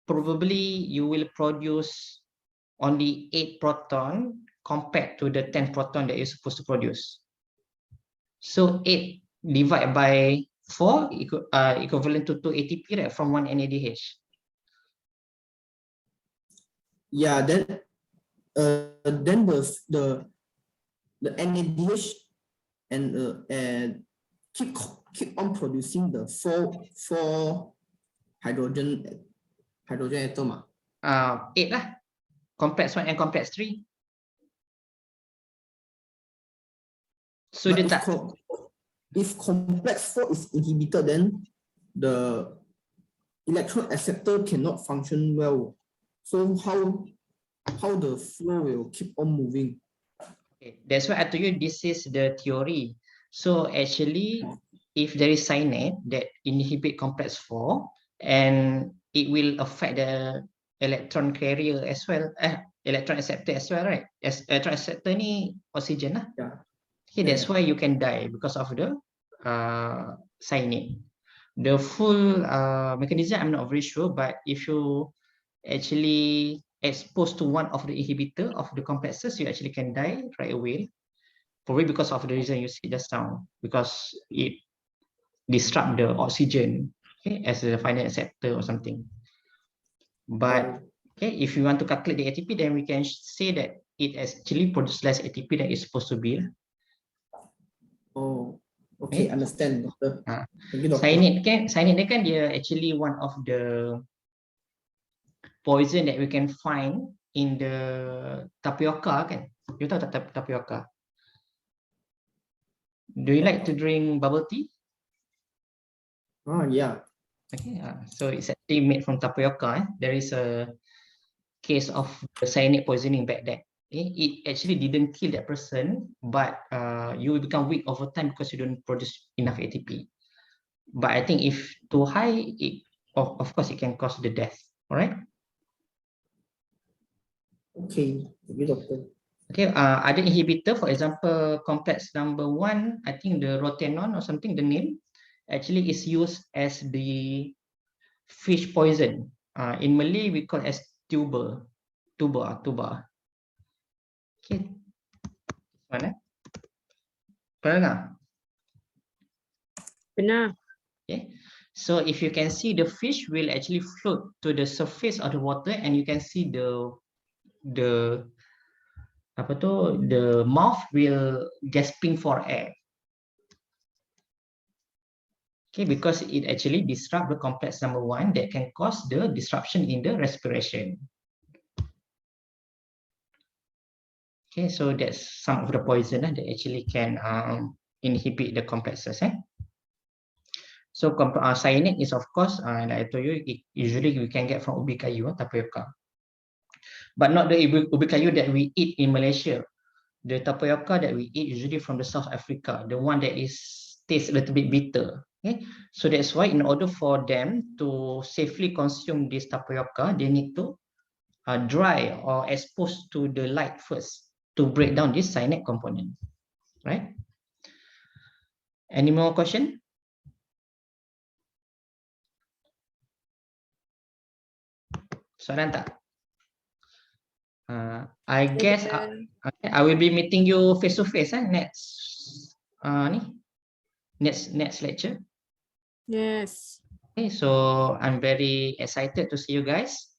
probably you will produce only 8 proton compared to the 10 proton that you're supposed to produce. So 8 divided by 4 equivalent to 2 ATP, right, from 1 NADH. Yeah, then the NADH and keep on producing the four hydrogen atom. 8 lah. Complex 1 and complex 3. So if complex 4 is inhibited, then the electron acceptor cannot function well. So how the flow will keep on moving? Okay, that's why I told you this is the theory. So actually, if there is cyanide that inhibit complex 4, and it will affect the electron carrier as well, electron acceptor as well, right? As electron acceptor ni oxygen lah. Yeah. Okay, that's why you can die because of the cyanide. The full mechanism I'm not very sure, but if you actually exposed to one of the inhibitor of the complexes, you actually can die right away. Probably because of the reason you see just now, because it disrupt the oxygen, okay, as a final acceptor or something. But okay, if you want to calculate the ATP, then we can say that it actually produces less ATP than it's supposed to be. Oh, okay, understand, doctor. Thank you, doctor. Cyanide kan dia actually one of the poison that we can find in the tapioca kan. You tahu tak tapioca? Do you like to drink bubble tea? Oh, yeah. Okay, so it's actually made from tapioca. There is a case of the cyanide poisoning back then. Okay? It actually didn't kill that person, but you will become weak over time because you don't produce enough ATP. But I think if too high, of course it can cause the death. All right. Okay, thank you, doctor. Okay, other inhibitor, for example, complex number 1, I think the rotenone or something, the name actually is used as the fish poison. In Malay, we call as tuba. Okay. Mana? Pernah? Pernah. Okay. So if you can see, the fish will actually float to the surface of the water, and you can see the mouth will gasping for air. Okay, because it actually disrupt the complex number 1 that can cause the disruption in the respiration. Okay, so that's some of the poison that actually can inhibit the complexes. So cyanide is, of course, like I told you, usually we can get from ubi kayu, tapioca. But not the ubi kayu that we eat in Malaysia. The tapioca that we eat usually from the South Africa, the one that tastes a little bit bitter. Okay, so that's why in order for them to safely consume this tapioca, they need to dry or expose to the light first to break down this cyanide component, right? Any more question? Soalan tak? I guess I will be meeting you face to face next lecture. Yes. Okay, so I'm very excited to see you guys.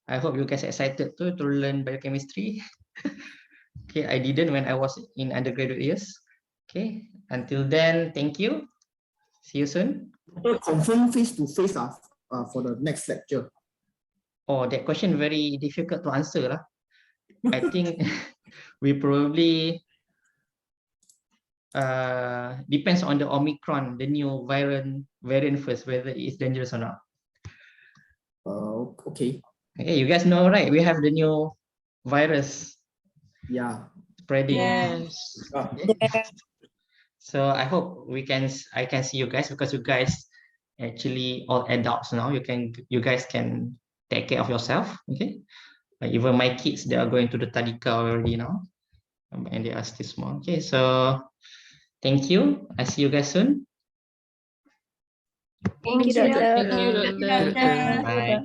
I hope you guys are excited too to learn biochemistry. Okay, I didn't when I was in undergraduate years. Okay, until then, thank you. See you soon. Confirm face to face for the next lecture. Oh, that question very difficult to answer lah. I think we probably depends on the Omicron, the new variant first, whether it's dangerous or not. Okay. Okay, you guys know, right? We have the new virus. Yeah. Spreading. Yes. So I hope I can see you guys, because you guys actually all adults now. You guys can take care of yourself. Okay. Even my kids, they are going to the Tca already now, and they are still small. Okay, so thank you. I see you guys soon. Thank you, Doctor. Bye.